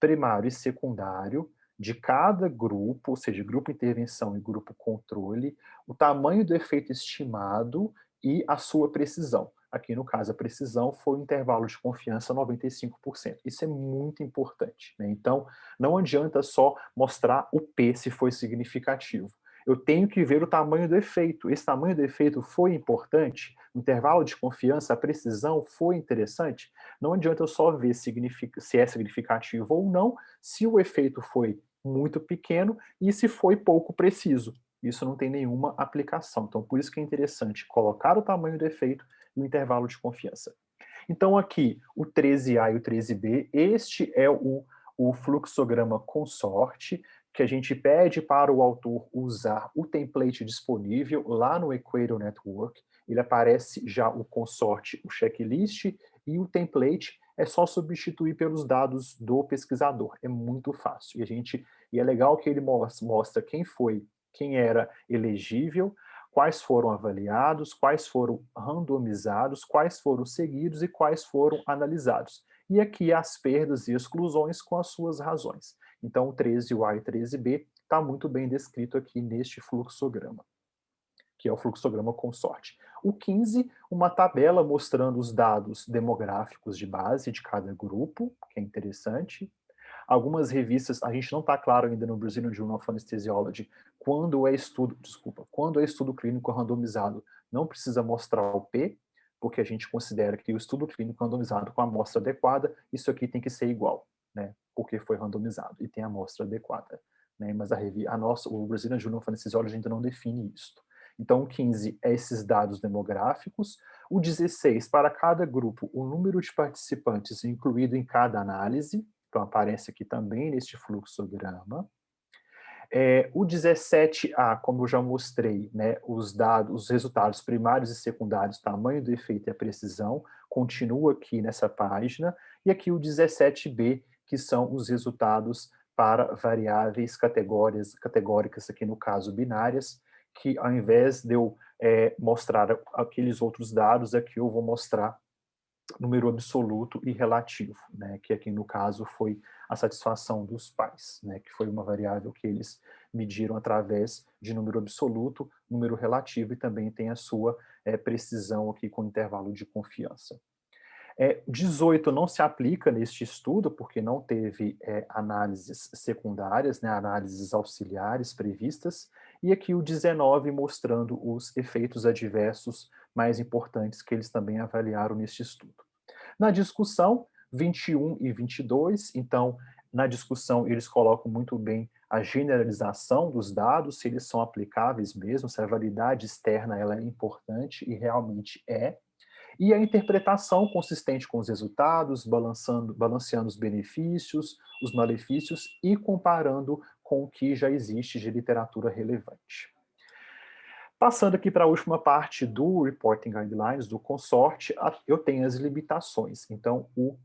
[SPEAKER 4] primário e secundário de cada grupo, ou seja, grupo intervenção e grupo controle, o tamanho do efeito estimado e a sua precisão. Aqui, no caso, a precisão foi o intervalo de confiança 95%. Isso é muito importante, né? Então, não adianta só mostrar o P se foi significativo. Eu tenho que ver o tamanho do efeito. Esse tamanho do efeito foi importante? O intervalo de confiança, a precisão foi interessante? Não adianta eu só ver se é significativo ou não, se o efeito foi muito pequeno e se foi pouco preciso. Isso não tem nenhuma aplicação. Então, por isso que é interessante colocar o tamanho do efeito e o intervalo de confiança. Então, aqui, o 13A e o 13B, este é o fluxograma consorte, que a gente pede para o autor usar o template disponível lá no Equator Network. Ele aparece já o consorte, o checklist, e o template é só substituir pelos dados do pesquisador. É muito fácil. E é legal que ele mostra quem era elegível, quais foram avaliados, quais foram randomizados, quais foram seguidos e quais foram analisados. E aqui as perdas e exclusões com as suas razões. Então, o 13A e 13B está muito bem descrito aqui neste fluxograma, que é o fluxograma consorte. O 15, uma tabela mostrando os dados demográficos de base de cada grupo, que é interessante. Algumas revistas, a gente não está claro ainda no Brazilian Journal of Anesthesiology, quando é estudo clínico randomizado, não precisa mostrar o P, porque a gente considera que o estudo clínico randomizado com a amostra adequada, isso aqui tem que ser igual, né? Porque foi randomizado e tem a amostra adequada, né? Mas o Brazilian Journal of Anesthesiology ainda não define isso. Então, o 15 é esses dados demográficos. O 16, para cada grupo, o número de participantes incluído em cada análise. Então, aparece aqui também neste fluxograma. O 17A, como eu já mostrei, né, os resultados primários e secundários, tamanho do efeito e a precisão, continua aqui nessa página. E aqui o 17B, que são os resultados para variáveis categóricas, aqui no caso binárias, que ao invés de eu mostrar aqueles outros dados, aqui eu vou mostrar número absoluto e relativo, né, que aqui no caso foi a satisfação dos pais, né, que foi uma variável que eles mediram através de número absoluto, número relativo e também tem a sua precisão aqui com intervalo de confiança. 18 não se aplica neste estudo, porque não teve análises secundárias, né, análises auxiliares previstas, e aqui o 19 mostrando os efeitos adversos mais importantes que eles também avaliaram neste estudo. Na discussão, 21 e 22, então, na discussão eles colocam muito bem a generalização dos dados, se eles são aplicáveis mesmo, se a validade externa ela é importante, e realmente é, e a interpretação consistente com os resultados, balanceando os benefícios, os malefícios e comparando com o que já existe de literatura relevante. Passando aqui para a última parte do Reporting Guidelines, do consorte, eu tenho as limitações. Então, o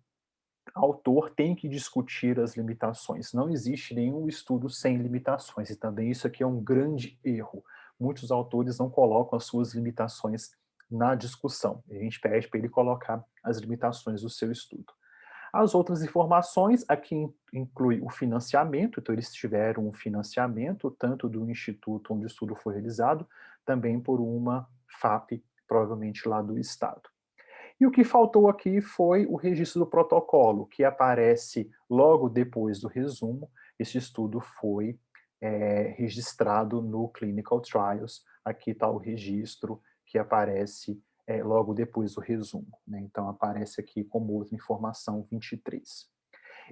[SPEAKER 4] autor tem que discutir as limitações. Não existe nenhum estudo sem limitações, e também isso aqui é um grande erro. Muitos autores não colocam as suas limitações na discussão. A gente pede para ele colocar as limitações do seu estudo. As outras informações, aqui inclui o financiamento, então eles tiveram um financiamento, tanto do instituto onde o estudo foi realizado, também por uma FAP, provavelmente lá do estado. E o que faltou aqui foi o registro do protocolo, que aparece logo depois do resumo. Esse estudo foi registrado no Clinical Trials. Aqui está o registro que aparece logo depois do resumo, né? Então, aparece aqui como outra informação 23.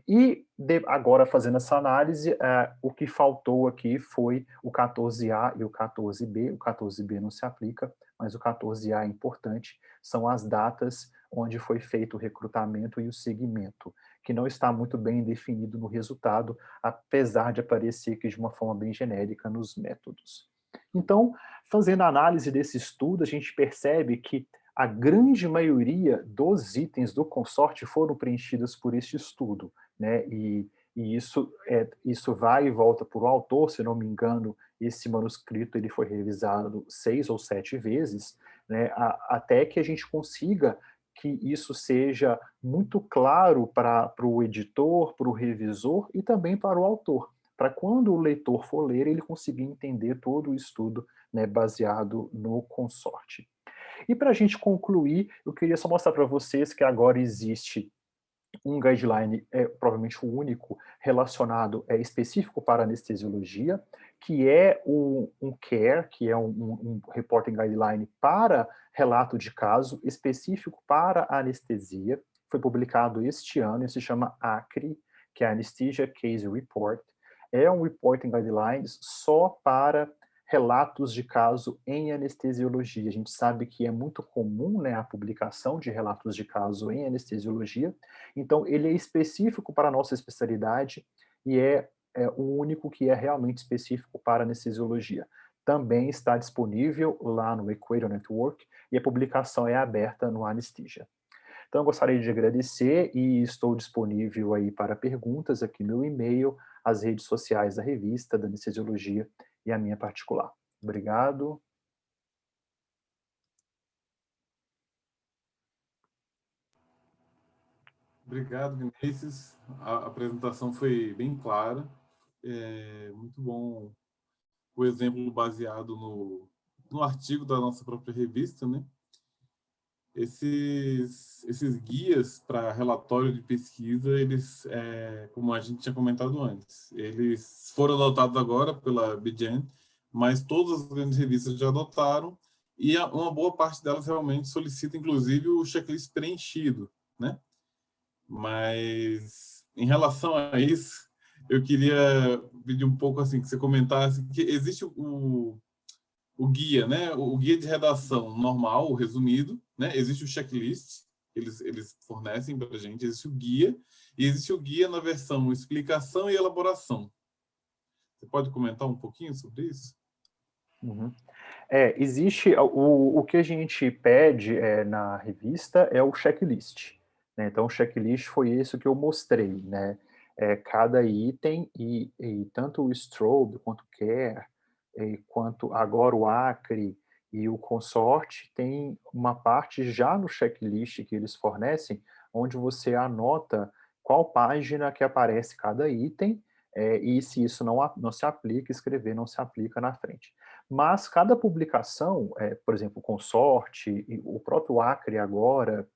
[SPEAKER 4] E agora, fazendo essa análise, o que faltou aqui foi o 14A e o 14B. O 14B não se aplica, mas o 14A é importante. São as datas onde foi feito o recrutamento e o segmento, que não está muito bem definido no resultado, apesar de aparecer aqui de uma forma bem genérica nos métodos. Então, fazendo a análise desse estudo, a gente percebe que a grande maioria dos itens do consorte foram preenchidos por este estudo, né? E isso vai e volta para o autor, se não me engano, esse manuscrito ele foi revisado 6 ou 7 vezes, né? Até que a gente consiga que isso seja muito claro para o editor, para o revisor e também para o autor, para quando o leitor for ler, ele conseguir entender todo o estudo, né, baseado no consorte. E para a gente concluir, eu queria só mostrar para vocês que agora existe um guideline, provavelmente o único, relacionado, específico para anestesiologia, que é um CARE, que é um Reporting Guideline para relato de caso, específico para anestesia. Foi publicado este ano, e se chama ACRE, que é Anesthesia Case Report. É um Reporting Guidelines só para relatos de caso em anestesiologia. A gente sabe que é muito comum, né, a publicação de relatos de caso em anestesiologia, então ele é específico para a nossa especialidade e é o único que é realmente específico para anestesiologia. Também está disponível lá no Equator Network e a publicação é aberta no Anesthesia. Então eu gostaria de agradecer e estou disponível aí para perguntas aqui no e-mail, as redes sociais da revista, da anestesiologia e a minha particular. Obrigado.
[SPEAKER 5] Obrigado, Vinícius. A apresentação foi bem clara. Muito bom o exemplo baseado no artigo da nossa própria revista, né? Esses guias para relatório de pesquisa, eles, como a gente tinha comentado antes, eles foram adotados agora pela BJAN, mas todas as grandes revistas já adotaram e uma boa parte delas realmente solicita, inclusive, o checklist preenchido, né? Mas, em relação a isso, eu queria pedir um pouco assim, que você comentasse que existe o guia, né? O guia de redação normal, o resumido, né? Existe o checklist, eles fornecem para a gente, existe o guia, e existe o guia na versão explicação e elaboração. Você pode comentar um pouquinho sobre isso?
[SPEAKER 4] Uhum. Existe o que a gente pede na revista é o checklist, né? Então o checklist foi isso que eu mostrei, né? Cada item e tanto o Strobe quanto o CARE, quanto agora o ACRE e o consorte tem uma parte já no checklist que eles fornecem, onde você anota qual página que aparece cada item, e se isso não se aplica, escrever não se aplica na frente. Mas cada publicação, por exemplo, o Consorte, o próprio Acre agora,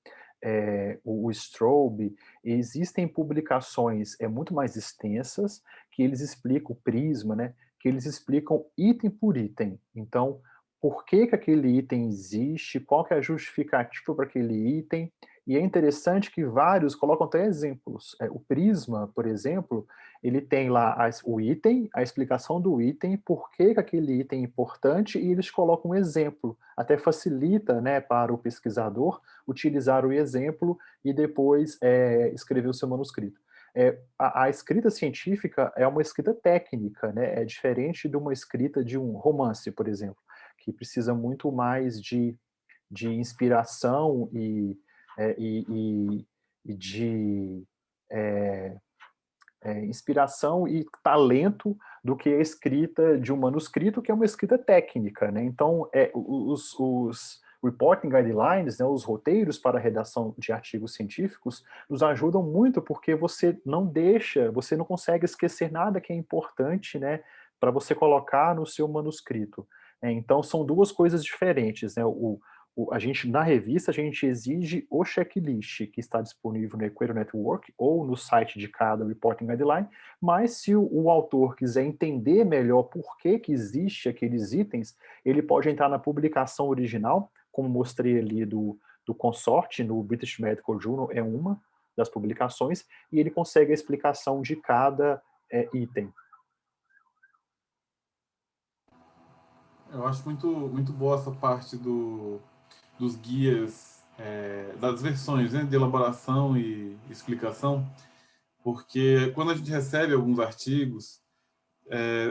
[SPEAKER 4] o Strobe, existem publicações muito mais extensas, que eles explicam, o Prisma, né, que eles explicam item por item. Então, por que aquele item existe, qual que é a justificativa para aquele item, e é interessante que vários colocam até exemplos. O Prisma, por exemplo, ele tem lá o item, a explicação do item, por que aquele item é importante, e eles colocam um exemplo. Até facilita, né, para o pesquisador utilizar o exemplo e depois escrever o seu manuscrito. A escrita científica é uma escrita técnica, né, é diferente de uma escrita de um romance, por exemplo, que precisa muito mais de inspiração e de inspiração e talento do que a escrita de um manuscrito, que é uma escrita técnica, né? Então, reporting guidelines, né, os roteiros para a redação de artigos científicos, nos ajudam muito porque você não consegue esquecer nada que é importante, né, para você colocar no seu manuscrito. Então, são duas coisas diferentes, né? A gente, na revista, a gente exige o checklist que está disponível no Equator Network ou no site de cada reporting guideline, mas se o autor quiser entender melhor por que existe aqueles itens, ele pode entrar na publicação original, como mostrei ali do consorte no British Medical Journal, é uma das publicações, e ele consegue a explicação de cada item.
[SPEAKER 5] Eu acho muito boa essa parte dos guias, das versões, né, de elaboração e explicação, porque quando a gente recebe alguns artigos,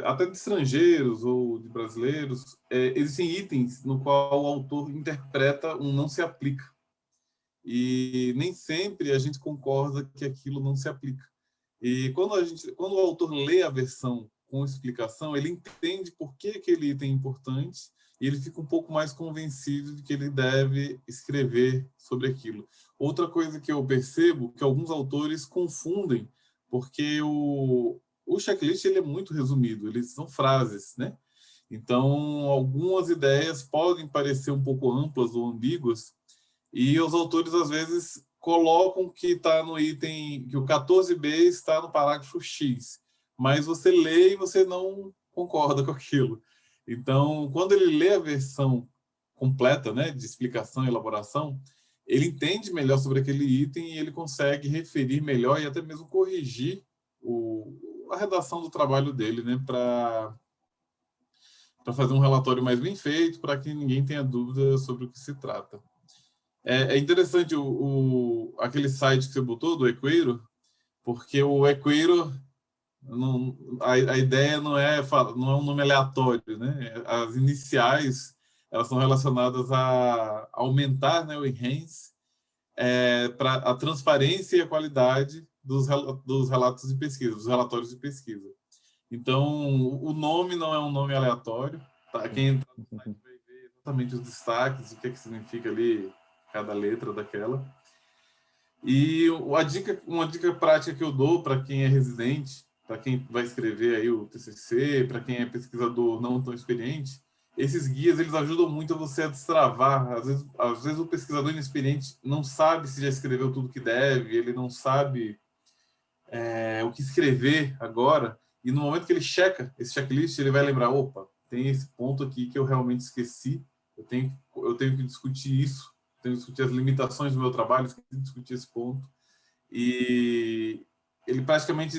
[SPEAKER 5] até de estrangeiros ou de brasileiros, existem itens no qual o autor interpreta um não se aplica. E nem sempre a gente concorda que aquilo não se aplica. E quando o autor lê a versão com explicação, ele entende por que aquele item é importante e ele fica um pouco mais convencido de que ele deve escrever sobre aquilo. Outra coisa que eu percebo que alguns autores confundem, porque o checklist ele é muito resumido, eles são frases, né? Então, algumas ideias podem parecer um pouco amplas ou ambíguas, e os autores, às vezes, colocam que está no item, que o 14b está no parágrafo X, mas você lê e você não concorda com aquilo. Então, quando ele lê a versão completa, né, de explicação e elaboração, ele entende melhor sobre aquele item e ele consegue referir melhor e até mesmo corrigir a redação do trabalho dele, né, para fazer um relatório mais bem feito, para que ninguém tenha dúvida sobre o que se trata. É interessante aquele site que você botou, do Equator, porque o Equator, a ideia não é um nome aleatório, né? As iniciais, elas são relacionadas a aumentar, né, o enhance, para a transparência e a qualidade dos relatos de pesquisa, dos relatórios de pesquisa. Então, o nome não é um nome aleatório. Tá? Quem entra no site vai ver exatamente os destaques, o que significa ali cada letra daquela. E uma dica prática que eu dou para quem é residente, para quem vai escrever aí o TCC, para quem é pesquisador não tão experiente, esses guias eles ajudam muito a você a destravar. Às vezes o pesquisador inexperiente não sabe se já escreveu tudo que deve, ele não sabe o que escrever agora, e no momento que ele checa esse checklist, ele vai lembrar, opa, tem esse ponto aqui que eu realmente esqueci, eu tenho que discutir isso, tenho que discutir as limitações do meu trabalho, esqueci de discutir esse ponto. E ele praticamente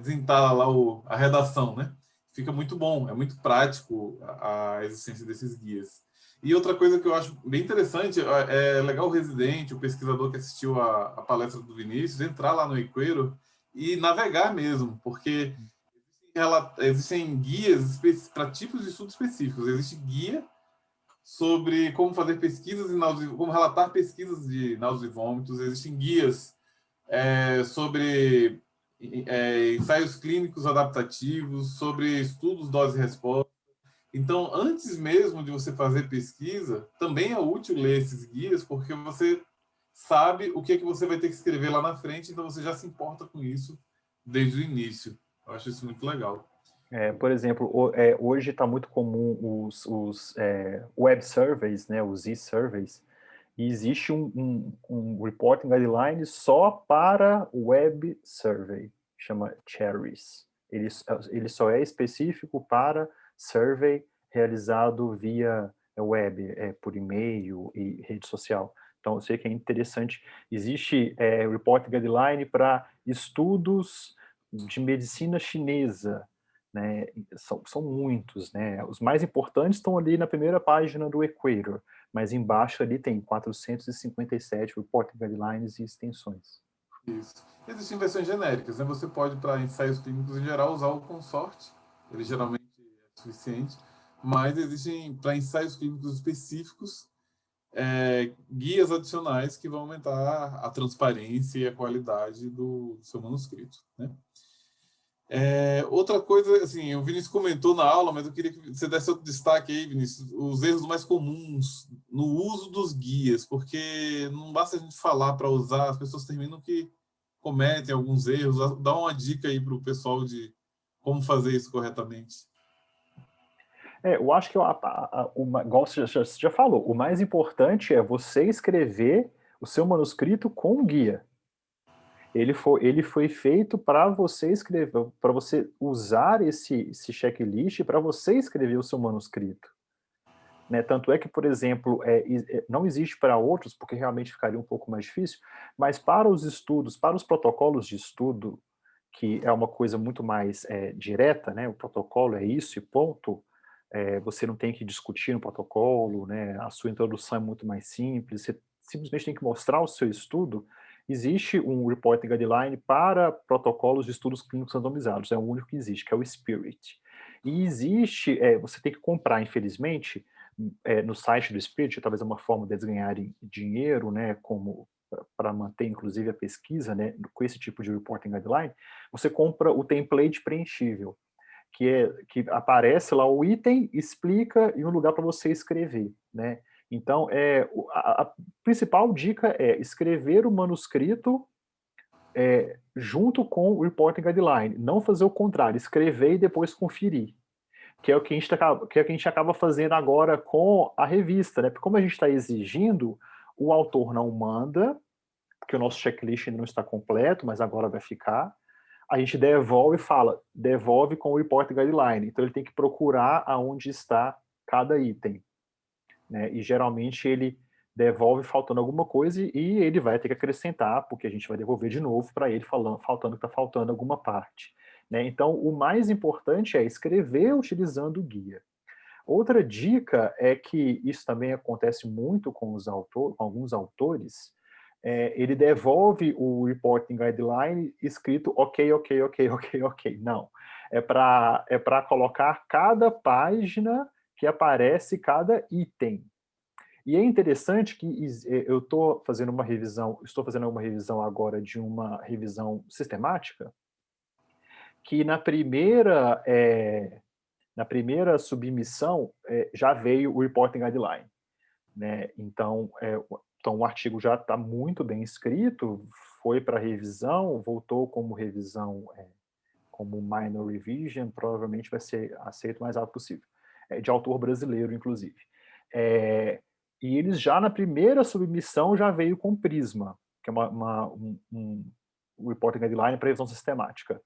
[SPEAKER 5] desentala lá a redação, né? Fica muito bom, é muito prático a existência desses guias. E outra coisa que eu acho bem interessante, é legal o residente, o pesquisador que assistiu a palestra do Vinícius, entrar lá no Equator e navegar mesmo, porque existem guias para tipos de estudos específicos. Existe guia sobre como fazer pesquisas como relatar pesquisas de náuseas e vômitos. Existem guias sobre ensaios clínicos adaptativos, sobre estudos dose e resposta. Então, antes mesmo de você fazer pesquisa, também é útil ler esses guias, porque você sabe o que é que você vai ter que escrever lá na frente, então você já se importa com isso desde o início. Eu acho isso muito legal.
[SPEAKER 4] Por exemplo, hoje está muito comum os web surveys, né, os e-surveys, e existe um reporting guideline só para web survey, chama Cherries. Ele só é específico para survey realizado via web, por e-mail e rede social. Então, eu sei que é interessante. Existe reporting guideline para estudos de medicina chinesa, né? São muitos, né? Os mais importantes estão ali na primeira página do Equator, mas embaixo ali tem 457 reporting guidelines e extensões.
[SPEAKER 5] Isso. Existem versões genéricas, né? Você pode, para ensaios clínicos em geral, usar o consorte, ele geralmente é suficiente, mas existem, para ensaios clínicos específicos, guias adicionais que vão aumentar a transparência e a qualidade do seu manuscrito, né? Outra coisa, assim, o Vinícius comentou na aula, mas eu queria que você desse outro destaque aí, Vinícius, os erros mais comuns no uso dos guias, porque não basta a gente falar para usar, as pessoas terminam que cometem alguns erros. Dá uma dica aí para o pessoal de como fazer isso corretamente.
[SPEAKER 4] Eu acho que, igual você já falou, o mais importante é você escrever o seu manuscrito com guia. Ele foi feito para você escrever, para você usar esse checklist para você escrever o seu manuscrito. Né? Tanto é que, por exemplo, não existe para outros, porque realmente ficaria um pouco mais difícil, mas para os estudos, para os protocolos de estudo, que é uma coisa muito mais direta, né? O protocolo é isso e ponto, você não tem que discutir no protocolo, né? A sua introdução é muito mais simples, você simplesmente tem que mostrar o seu estudo. Existe um reporting guideline para protocolos de estudos clínicos randomizados, é o único que existe, que é o SPIRIT. E existe, você tem que comprar, infelizmente, no site do Spirit, talvez é uma forma deles ganharem dinheiro, né, como para manter, inclusive, a pesquisa, né, com esse tipo de reporting guideline, você compra o template preenchível, que aparece lá o item, explica e um lugar para você escrever, né. Então, a principal dica é escrever o manuscrito junto com o reporting guideline, não fazer o contrário, escrever e depois conferir. Que é o que a gente acaba fazendo agora com a revista, né? Porque como a gente está exigindo, o autor não manda, porque o nosso checklist ainda não está completo, mas agora vai ficar. A gente devolve e fala, devolve com o report guideline. Então ele tem que procurar aonde está cada item, né? E geralmente ele devolve faltando alguma coisa e ele vai ter que acrescentar, porque a gente vai devolver de novo para ele faltando que está faltando alguma parte. Né? Então, o mais importante é escrever utilizando o guia. Outra dica é que isso também acontece muito com alguns autores, ele devolve o reporting guideline escrito ok, ok, ok, ok, ok. Não, é para colocar cada página que aparece cada item. E é interessante que eu estou fazendo uma revisão agora de uma revisão sistemática, que na primeira submissão já veio o reporting guideline, né? Então o artigo já está muito bem escrito, foi para revisão, voltou como revisão, como minor revision, provavelmente vai ser aceito o mais rápido possível, de autor brasileiro, inclusive. E eles já na primeira submissão já veio com Prisma, que é um reporting guideline para revisão sistemática.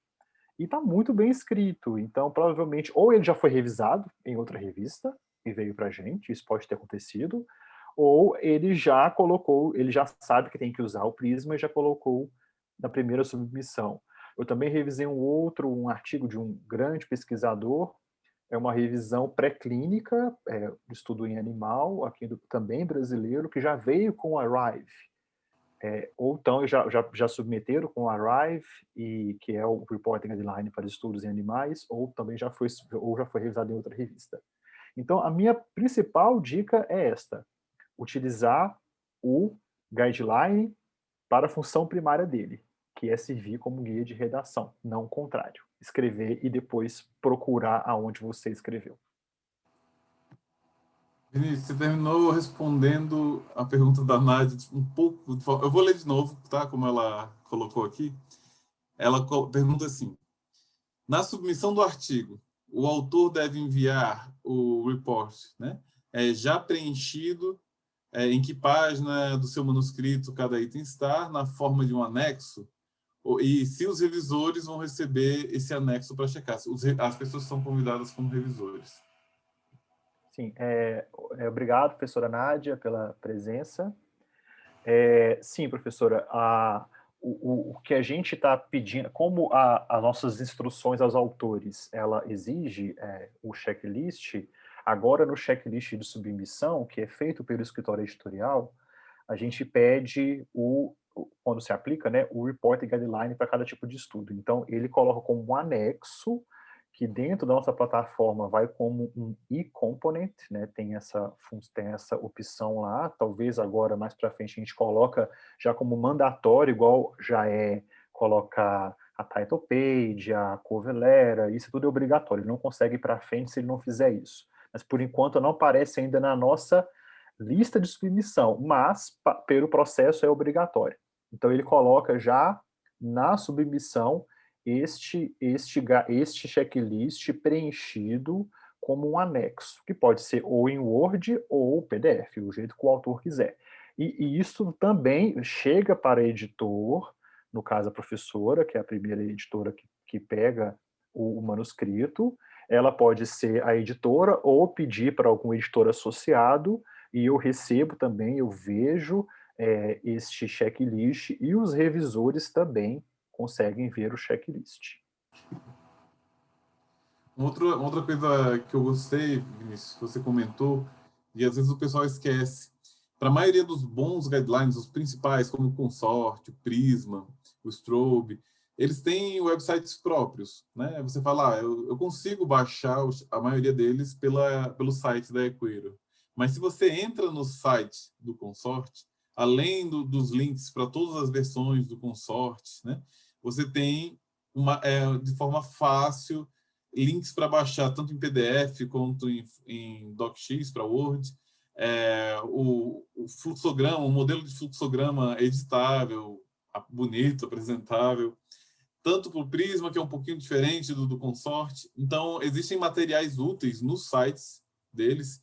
[SPEAKER 4] E está muito bem escrito, então provavelmente ou ele já foi revisado em outra revista e veio para a gente, isso pode ter acontecido, ou ele já sabe que tem que usar o Prisma e já colocou na primeira submissão. Eu também revisei um artigo de um grande pesquisador, é uma revisão pré-clínica, estudo em animal, aqui também brasileiro, que já veio com a Arrive. Ou então já submeteram com a Arrive, que é o Reporting Guideline para estudos em animais, ou também já foi revisado em outra revista. Então, a minha principal dica é esta: utilizar o guideline para a função primária dele, que é servir como guia de redação, não o contrário. Escrever e depois procurar aonde você escreveu.
[SPEAKER 5] Vinícius, você terminou respondendo a pergunta da Nádia um pouco. Eu vou ler de novo, tá? Como ela colocou aqui. Ela pergunta assim: na submissão do artigo, o autor deve enviar o report, né? Já preenchido, em que página do seu manuscrito cada item está, na forma de um anexo, e se os revisores vão receber esse anexo para checar. As pessoas são convidadas como revisores.
[SPEAKER 4] Sim, obrigado, professora Nádia, pela presença. Sim, professora, o que a gente está pedindo, como as nossas instruções aos autores, ela exige o checklist, agora no checklist de submissão, que é feito pelo escritório editorial, a gente pede quando se aplica, né, o reporting guideline para cada tipo de estudo. Então, ele coloca como um anexo, que dentro da nossa plataforma vai como um e-component, né? Tem essa opção lá, talvez agora mais para frente a gente coloca já como mandatório, igual já é colocar a title page, a cover letter, isso tudo é obrigatório. Ele não consegue ir para frente se ele não fizer isso. Mas, por enquanto, não aparece ainda na nossa lista de submissão, mas, pelo processo, é obrigatório. Então, ele coloca já na submissão este checklist preenchido como um anexo, que pode ser ou em Word ou PDF, o jeito que o autor quiser. E isso também chega para editor, no caso a professora, que é a primeira editora que pega o manuscrito, ela pode ser a editora ou pedir para algum editor associado, e eu recebo também, eu vejo este checklist, e os revisores também conseguem ver o checklist.
[SPEAKER 5] Outra coisa que eu gostei, Vinícius, que você comentou, e às vezes o pessoal esquece, para a maioria dos bons guidelines, os principais, como o Consort, o Prisma, o Strobe, eles têm websites próprios, né? Você fala, eu consigo baixar a maioria deles pelo site da Equator. Mas se você entra no site do Consort, além dos links para todas as versões do Consort, né? Você tem de forma fácil links para baixar tanto em PDF quanto em DocX para Word, o fluxograma, o modelo de fluxograma editável, bonito, apresentável, tanto para o Prisma, que é um pouquinho diferente do Consort. Então, existem materiais úteis nos sites deles,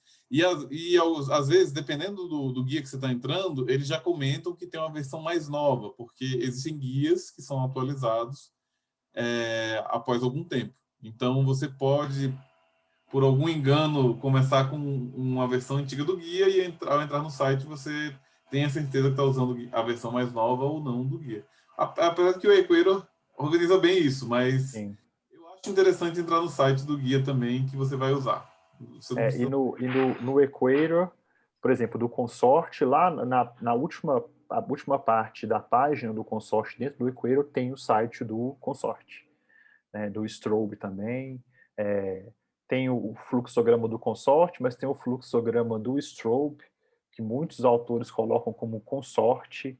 [SPEAKER 5] às vezes, dependendo do guia que você está entrando, eles já comentam que tem uma versão mais nova, porque existem guias que são atualizados após algum tempo. Então, você pode, por algum engano, começar com uma versão antiga do guia e ao entrar no site você tem a certeza que está usando a versão mais nova ou não do guia. Apesar que o Equator organiza bem isso, mas
[SPEAKER 4] Sim.
[SPEAKER 5] eu acho interessante entrar no site do guia também que você vai usar.
[SPEAKER 4] E no Equator, por exemplo, do Consort, lá na última parte da página do Consort dentro do Equator tem o site do Consort, né, do Strobe também, tem o fluxograma do Consort, mas tem o fluxograma do Strobe, que muitos autores colocam como consorte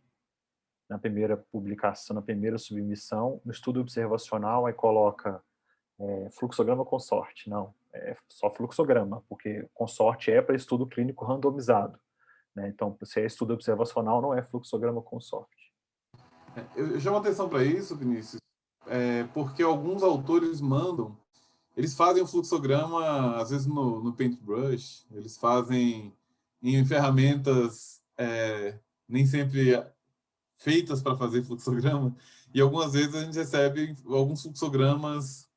[SPEAKER 4] na primeira publicação, na primeira submissão. No estudo observacional, aí coloca fluxograma consorte. Não, é só fluxograma, porque consorte é para estudo clínico randomizado, né? Então, se é estudo observacional, não é fluxograma consorte.
[SPEAKER 5] Eu chamo atenção para isso, Vinícius, porque alguns autores eles fazem o fluxograma, às vezes no Paintbrush, eles fazem em ferramentas nem sempre feitas para fazer fluxograma, e algumas vezes a gente recebe alguns fluxogramas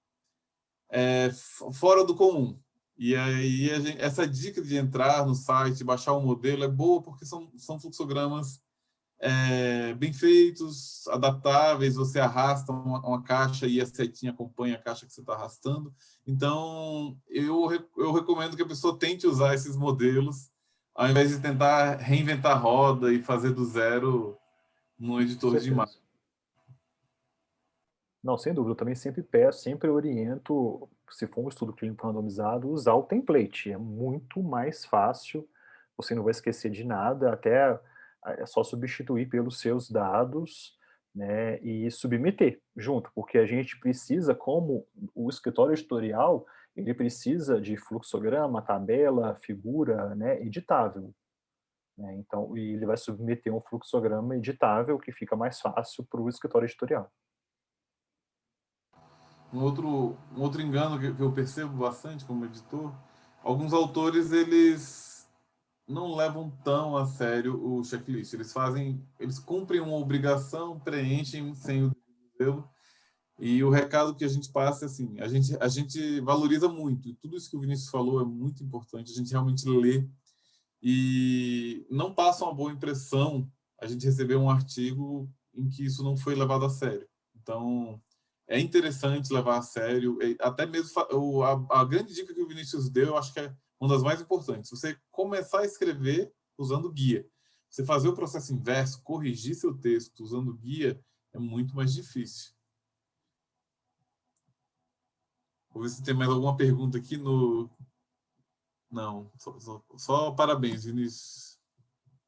[SPEAKER 5] fora do comum. E aí essa dica de entrar no site, baixar o modelo é boa porque são fluxogramas bem feitos, adaptáveis, você arrasta uma caixa e a setinha acompanha a caixa que você está arrastando. Então, eu recomendo que a pessoa tente usar esses modelos, ao invés de tentar reinventar a roda e fazer do zero no editor de imagem.
[SPEAKER 4] Não, sem dúvida, eu também sempre peço, sempre oriento, se for um estudo clínico randomizado, usar o template. É muito mais fácil, você não vai esquecer de nada, até é só substituir pelos seus dados, né, e submeter junto, porque a gente precisa, como o escritório editorial, ele precisa de fluxograma, tabela, figura, né, editável. Né, então, e ele vai submeter um fluxograma editável que fica mais fácil para o escritório editorial.
[SPEAKER 5] Um outro engano que eu percebo bastante como editor, alguns autores eles não levam tão a sério o checklist. Eles cumprem uma obrigação, preenchem sem o modelo. E o recado que a gente passa é assim, a gente valoriza muito. E tudo isso que o Vinícius falou é muito importante. A gente realmente lê e não passa uma boa impressão a gente receber um artigo em que isso não foi levado a sério. Então, é interessante levar a sério, até mesmo a grande dica que o Vinícius deu, eu acho que é uma das mais importantes. Você começar a escrever usando guia. Você fazer o processo inverso, corrigir seu texto usando guia, é muito mais difícil. Vou ver se tem mais alguma pergunta aqui no... Não, só parabéns, Vinícius.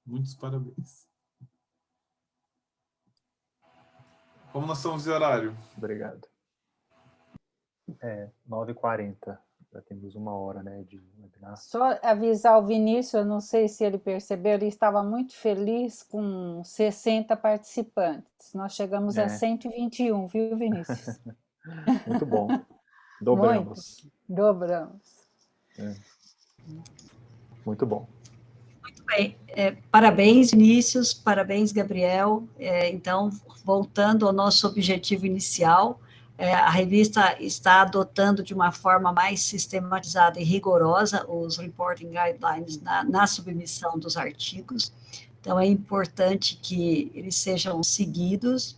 [SPEAKER 5] Muitos parabéns. Como nós estamos de horário?
[SPEAKER 4] Obrigado. 9h40. Já temos 1 hora, né, de webinar.
[SPEAKER 3] Só avisar o Vinícius, eu não sei se ele percebeu, ele estava muito feliz com 60 participantes. Nós chegamos a 121, viu, Vinícius?
[SPEAKER 4] Muito bom. Dobramos.
[SPEAKER 3] Muito. Dobramos.
[SPEAKER 4] Muito bom.
[SPEAKER 1] Muito bem. Parabéns, Vinícius, parabéns, Gabriel. Então, voltando ao nosso objetivo inicial, a revista está adotando de uma forma mais sistematizada e rigorosa os reporting guidelines na submissão dos artigos. Então, é importante que eles sejam seguidos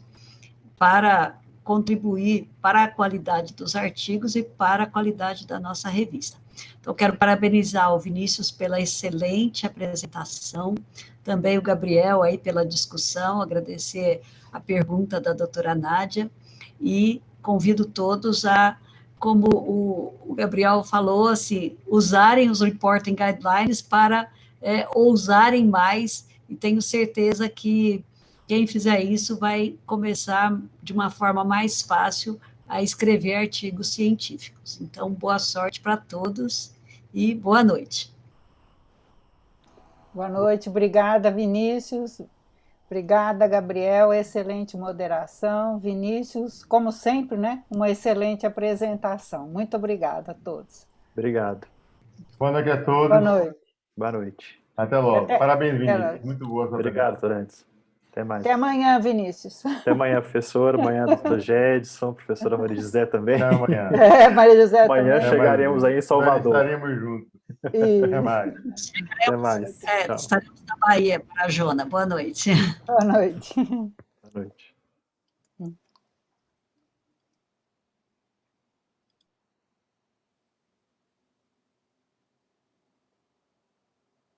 [SPEAKER 1] para contribuir para a qualidade dos artigos e para a qualidade da nossa revista. Então, quero parabenizar o Vinícius pela excelente apresentação, também o Gabriel aí pela discussão, agradecer a pergunta da doutora Nádia, e convido todos a, como o Gabriel falou, assim, usarem os reporting guidelines para ousarem mais, e tenho certeza que quem fizer isso vai começar de uma forma mais fácil a escrever artigos científicos. Então, boa sorte para todos e boa noite.
[SPEAKER 3] Boa noite, obrigada, Vinícius. Obrigada, Gabriel, excelente moderação. Vinícius, como sempre, né? Uma excelente apresentação. Muito obrigada a todos.
[SPEAKER 4] Obrigado.
[SPEAKER 2] Boa noite a todos.
[SPEAKER 3] Boa noite.
[SPEAKER 4] Boa noite.
[SPEAKER 2] Até logo. Parabéns, Vinícius. Muito boa.
[SPEAKER 4] Obrigado, Torantes. Até mais.
[SPEAKER 3] Até amanhã, Vinícius.
[SPEAKER 4] Até amanhã, professor. Amanhã, doutor Gedson, professora Maria José também.
[SPEAKER 2] Até amanhã.
[SPEAKER 3] Maria José
[SPEAKER 4] amanhã
[SPEAKER 3] também.
[SPEAKER 4] chegaremos aí em Salvador.
[SPEAKER 2] Estaremos juntos. Até mais.
[SPEAKER 4] Até mais.
[SPEAKER 1] Estaremos na Bahia para a Jona. Boa noite.
[SPEAKER 3] Boa noite.
[SPEAKER 4] Boa noite.